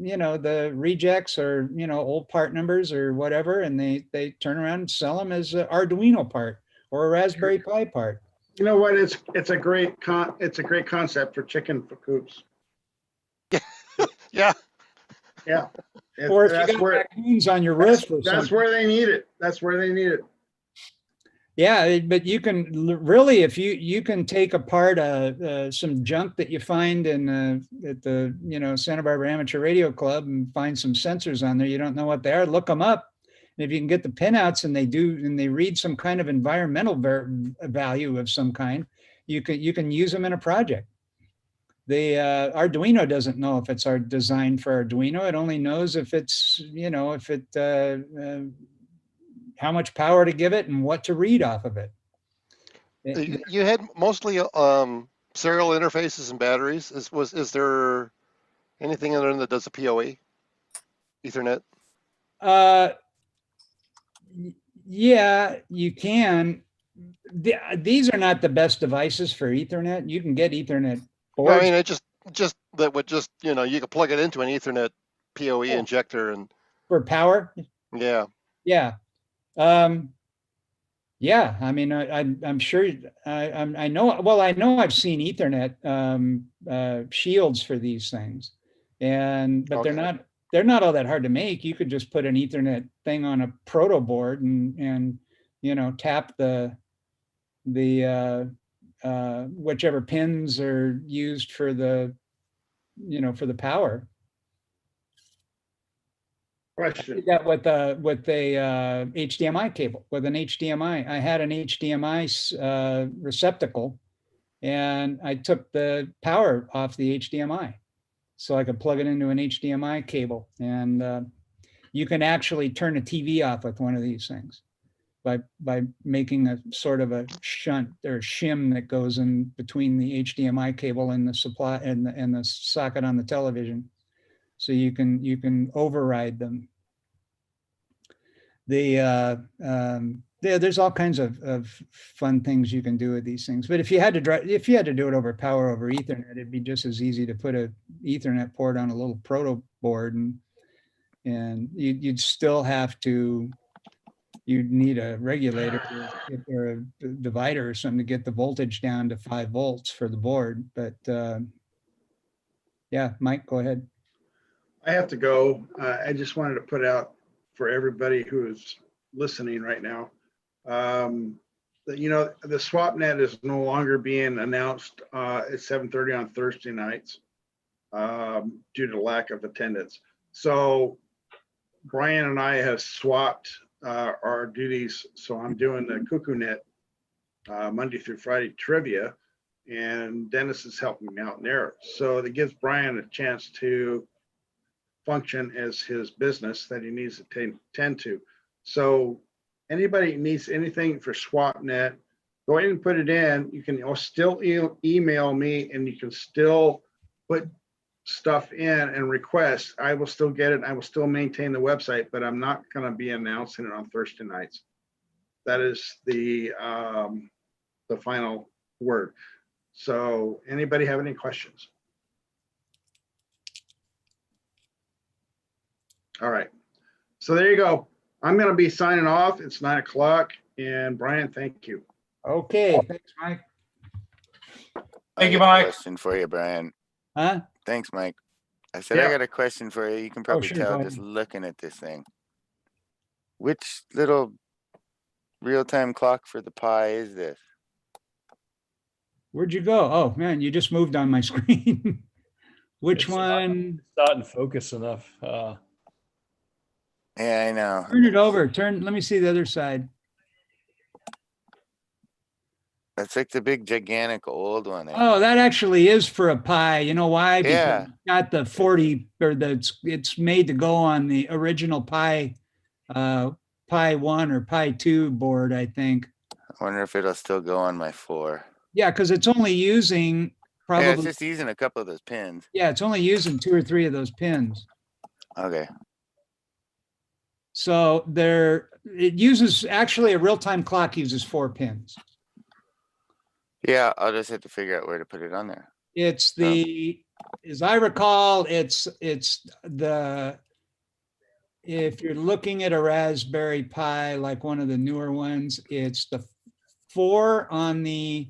rejects or old part numbers or whatever, and they turn around and sell them as an Arduino part or a Raspberry Pi part. You know what? It's a great concept for chicken coops. Yeah. Yeah. Or if That's you got raccoons on your roof or something. That's where they need it. That's where they need it. Yeah, but you can really, if you can take apart some junk that you find in at the Santa Barbara Amateur Radio Club and find some sensors on there, you don't know what they are, look them up. And if you can get the pinouts and they read some kind of environmental value of some kind, you can use them in a project. The Arduino doesn't know if it's designed for Arduino. It only knows if it's how much power to give it and what to read off of it. You had mostly serial interfaces and batteries. Is there anything in there that does a PoE, Ethernet? Yeah, you can. These are not the best devices for Ethernet. You can get Ethernet boards. I mean, it just that would just you can plug it into an Ethernet PoE injector and for power. Yeah. Yeah. Yeah. I mean, I'm sure. I know. Well, I know I've seen Ethernet shields for these things, but they're not all that hard to make. You could just put an Ethernet thing on a proto board and tap the whichever pins are used for the power. Question. That with a HDMI cable, with an HDMI. I had an HDMI receptacle, and I took the power off the HDMI, so I could plug it into an HDMI cable. And you can actually turn a TV off with one of these things by making a sort of a shunt or shim that goes in between the HDMI cable and the supply and the socket on the television. So you can override them. There's all kinds of fun things you can do with these things. But if you had to do it over power over Ethernet, it'd be just as easy to put a Ethernet port on a little proto board, and you'd still have to. You'd need a regulator or a divider or something to get the voltage down to 5 volts for the board. But yeah, Mike, go ahead. I have to go. I just wanted to put out for everybody who is listening right now that the SwapNet is no longer being announced at 7:30 on Thursday nights due to lack of attendance. So Brian and I have swapped our duties. So I'm doing the CuckooNet Monday through Friday trivia, and Dennis is helping me out there. So it gives Brian a chance to function as his business that he needs to tend to. So anybody needs anything for SwapNet, go ahead and put it in. You can still email me, and you can still put stuff in and request. I will still get it. I will still maintain the website, but I'm not going to be announcing it on Thursday nights. That is the final word. So anybody have any questions? All right. So there you go. I'm going to be signing off. It's 9 o'clock. And Brian, thank you. Okay. Thanks, Mike. Thank you, Mike. Question for you, Brian. Huh? Thanks, Mike. I said I got a question for you. You can probably tell just looking at this thing. Which little real-time clock for the Pi is this? Where'd you go? Oh man, you just moved on my screen. Which one? It's not in focus enough. Yeah, I know. Turn it over. Let me see the other side. That's like the big, gigantic old one. Oh, that actually is for a Pi. You know why? Because Yeah. it's got the 40, or it's made to go on the original Pi 1 or Pi 2 board, I think. I wonder if it'll still go on my 4. Yeah, because it's only using Yeah, probably, it's just using a couple of those pins. yeah, it's only using 2 or 3 of those pins. Okay. So it uses, actually a real-time clock uses 4 pins. Yeah, I'll just have to figure out where to put it on there. It's the, as I recall, it's the, if you're looking at a Raspberry Pi, like one of the newer ones, it's the 4 on the,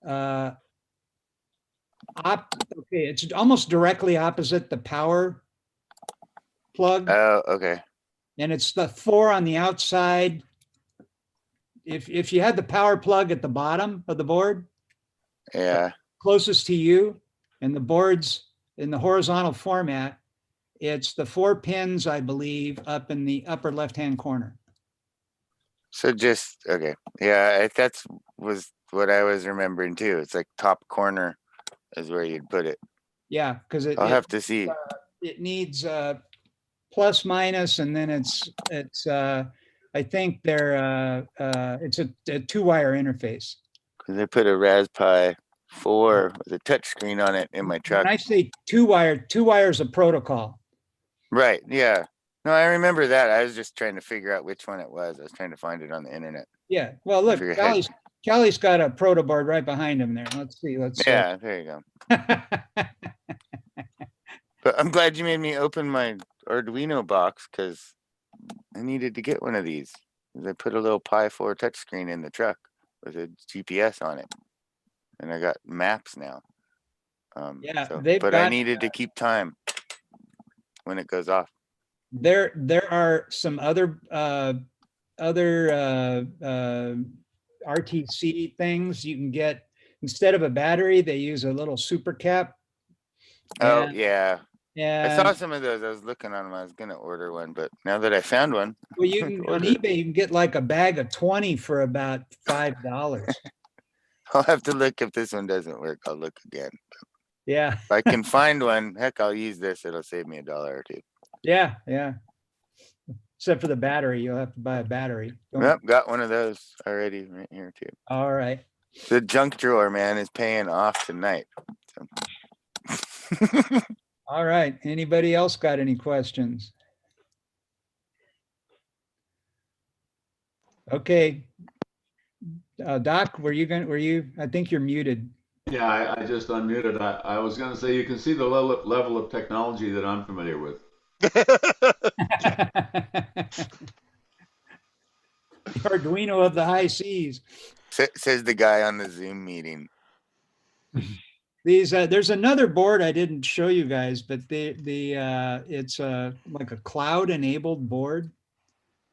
okay, it's almost directly opposite the power plug. Oh, okay. And it's the 4 on the outside. If you had the power plug at the bottom of the board, Yeah. closest to you, and the board's in the horizontal format, it's the 4 pins, I believe, up in the upper left-hand corner. So just, okay. Yeah, that's was what I was remembering too. It's like top corner is where you'd put it. Yeah, because I'll have to see. It needs plus minus, and then it's I think it's a 2-wire interface. Because I put a Raspberry Pi 4 with a touch screen on it in my truck. When I say 2-wire, 2-wire is a protocol. Right. Yeah. No, I remember that. I was just trying to figure out which one it was. I was trying to find it on the internet. Yeah. Well, look, Figure ahead. Callie's got a proto board right behind him there. Let's see. Yeah, there you go. But I'm glad you made me open my Arduino box because I needed to get one of these. I put a little Pi 4 touchscreen in the truck with a GPS on it, and I got maps now. Yeah, but I needed to keep time when it goes off. There are some other RTC things you can get. Instead of a battery, they use a little super cap. Oh, yeah. And I saw some of those. I was looking on them. I was going to order one, but now that I found one. Well, you can on eBay, you can get like a bag of 20 for about $5. I'll have to look. If this one doesn't work, I'll look again. Yeah. If I can find one, heck, I'll use this. It'll save me $1 or $2. Yeah, yeah. Except for the battery, you'll have to buy a battery. Yep, got one of those already right here too. All right. The junk drawer, man, is paying off tonight. So. All right. Anybody else got any questions? Okay. Doc, I think you're muted. Yeah, I just unmuted. I was going to say, you can see the level of technology that I'm familiar with. The Arduino of the high seas. Says the guy on the Zoom meeting. There's another board I didn't show you guys, but it's like a cloud-enabled board,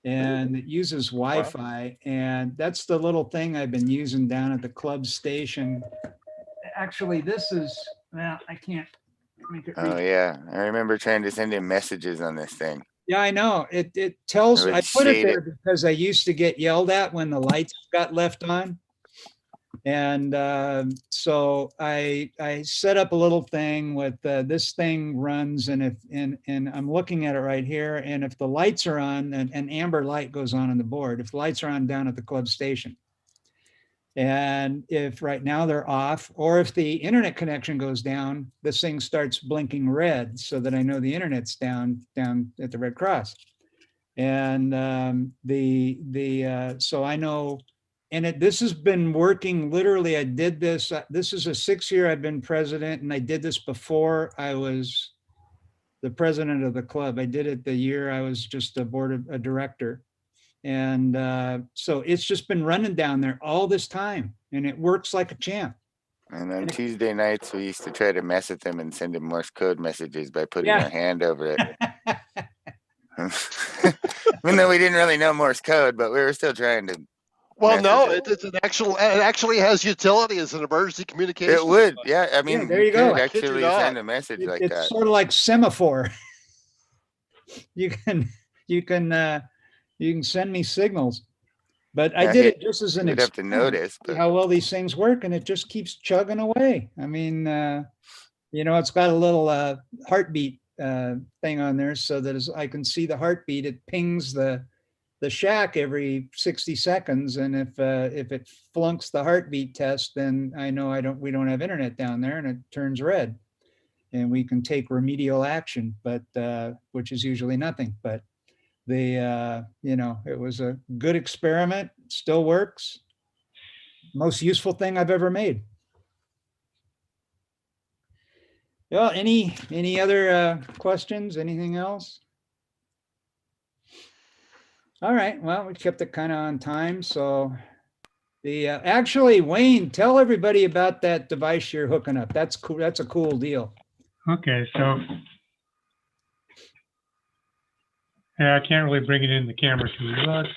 and it uses Wi-Fi, and that's the little thing I've been using down at the club station. Actually, this is, well, I can't make it read. Oh yeah, I remember trying to send him messages on this thing. Yeah, I know. It tells, I put it there because I used to get yelled at when the lights got left on. And so I set up a little thing with this thing runs, and I'm looking at it right here. And if the lights are on, an amber light goes on the board. If the lights are on down at the club station, and if right now they're off, or if the internet connection goes down, this thing starts blinking red, so that I know the internet's down at the Red Cross. And so I know. And this has been working literally. I did this. This is a 6th year I've been president, and I did this before I was the president of the club. I did it the year I was just a director. And so it's just been running down there all this time, and it works like a champ. And on Tuesday nights, we used to try to mess with them and send him Morse code messages by putting our hand over it. Even though we didn't really know Morse code, but we were still trying to. Well, no, it's an actual. It actually has utility as an emergency communication. It would, yeah. I mean, there you go. Actually, send a message like that. It's sort of like semaphore. You can send me signals, but I did it just as an experiment. Have to notice how well these things work, and it just keeps chugging away. I mean, it's got a little heartbeat thing on there, so that as I can see the heartbeat, it pings the the shack every 60 seconds. And if it flunks the heartbeat test, then I know we don't have internet down there and it turns red. And we can take remedial action, but which is usually nothing. But it was a good experiment, still works. Most useful thing I've ever made. Well, any other questions? Anything else? All right. Well, we kept it kind of on time. So actually, Wayne, tell everybody about that device you're hooking up. That's cool. That's a cool deal. Okay, so yeah, I can't really bring it in the camera to you. Let's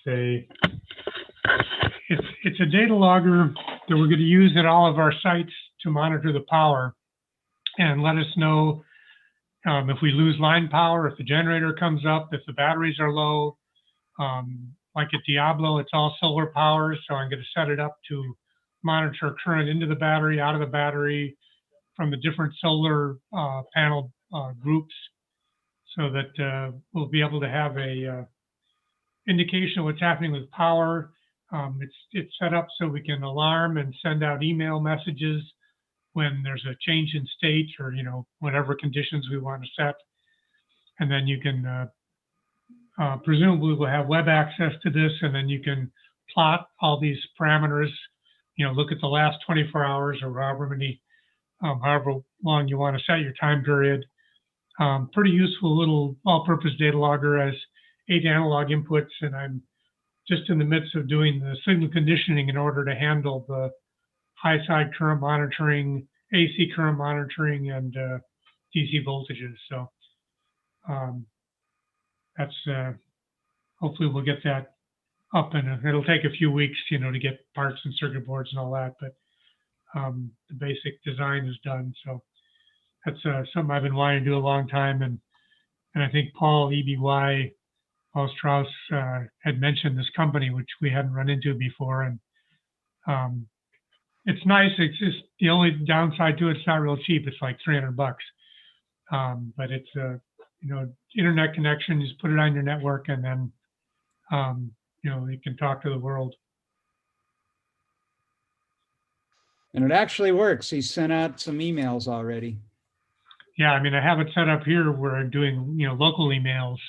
see. It's a data logger that we're going to use at all of our sites to monitor the power and let us know if we lose line power, if the generator comes up, if the batteries are low. Like at Diablo, it's all solar power, so I'm going to set it up to monitor current into the battery, out of the battery, from the different solar panel groups, so that we'll be able to have a indication of what's happening with power. It's set up so we can alarm and send out email messages when there's a change in state, or whatever conditions we want to set. And then you can presumably we'll have web access to this, and then you can plot all these parameters, look at the last 24 hours or however long you want to set your time period. Pretty useful little all-purpose data logger, has 8 analog inputs, and I'm just in the midst of doing the signal conditioning in order to handle the high side current monitoring, AC current monitoring, and DC voltages. So that's hopefully we'll get that up, and it'll take a few weeks, to get parts and circuit boards and all that, but the basic design is done. So that's something I've been wanting to do a long time, and I think Paul Strauss had mentioned this company, which we hadn't run into before, and it's nice. It's just the only downside to it, it's not real cheap. It's like $300, but it's internet connection. You just put it on your network, and then you can talk to the world. And it actually works. He sent out some emails already. Yeah, I mean, I have it set up here. We're doing local emails,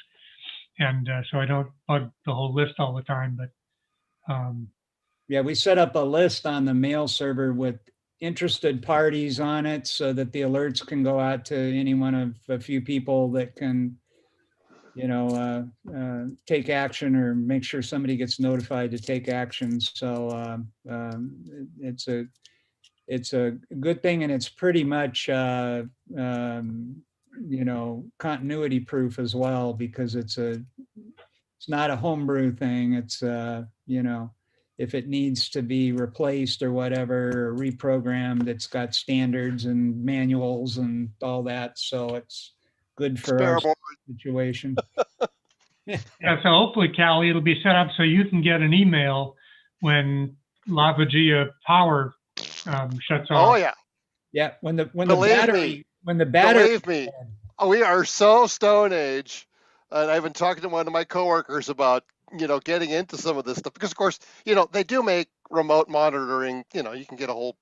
and so I don't bug the whole list all the time. But yeah, we set up a list on the mail server with interested parties on it, so that the alerts can go out to any one of a few people that can, take action, or make sure somebody gets notified to take action. So it's a good thing, and it's pretty much continuity proof as well, because it's not a homebrew thing. It's if it needs to be replaced or whatever, or reprogrammed, it's got standards and manuals and all that. So it's good for our situation. Yeah, so hopefully, Callie, it'll be set up so you can get an email when Lavaggia power shuts off. Oh yeah. Yeah, when the Believe battery. Believe me, we are so Stone Age, and I've been talking to one of my coworkers about getting into some of this stuff, because of course they do make remote monitoring. You can get a whole.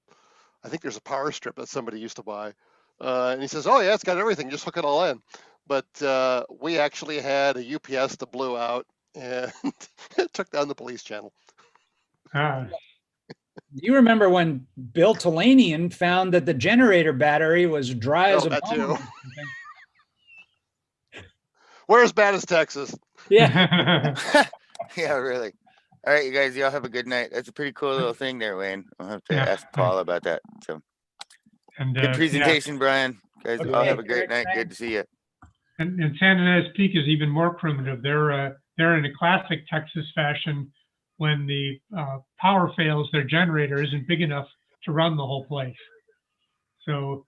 I think there's a power strip that somebody used to buy, and he says, "Oh yeah, it's got everything. Just hook it all in." But we actually had a UPS that blew out and it took down the police channel. You remember when Bill Talanian found that the generator battery was dry as a bone? We're as bad as Texas. Yeah. Yeah, really. All right, you guys, y'all have a good night. That's a pretty cool little thing there, Wayne. I'll have to ask Paul about that. So, good presentation, Brian. Guys, all have a great night. Good to see you. And San Ynez Peak is even more primitive. They're in a classic Texas fashion. When the power fails, their generator isn't big enough to run the whole place. So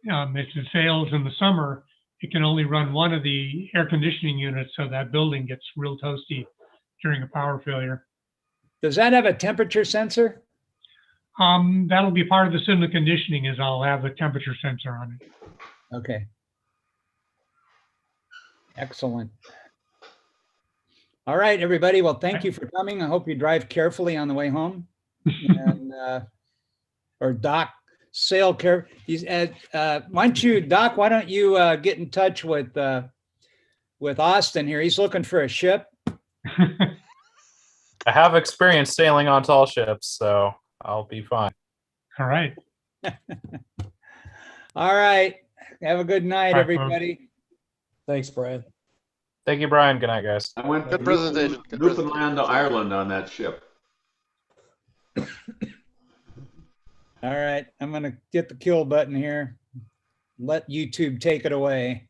if it fails in the summer, it can only run one of the air conditioning units, so that building gets real toasty during a power failure. Does that have a temperature sensor? That'll be part of the cylinder conditioning is I'll have a temperature sensor on it. Okay. Excellent. All right, everybody. Well, thank you for coming. I hope you drive carefully on the way home. And, or Doc, sail care. He's at, why don't you, Doc, why don't you get in touch with Austin here? He's looking for a ship. I have experience sailing on tall ships, so I'll be fine. All right. All right. Have a good night, Bye, everybody. Thanks, Brian. Thank you, Brian. Good night, guys. I went Good presentation. Good Newfoundland to Ireland on that ship. All right. I'm going to get the kill button here. Let YouTube take it away.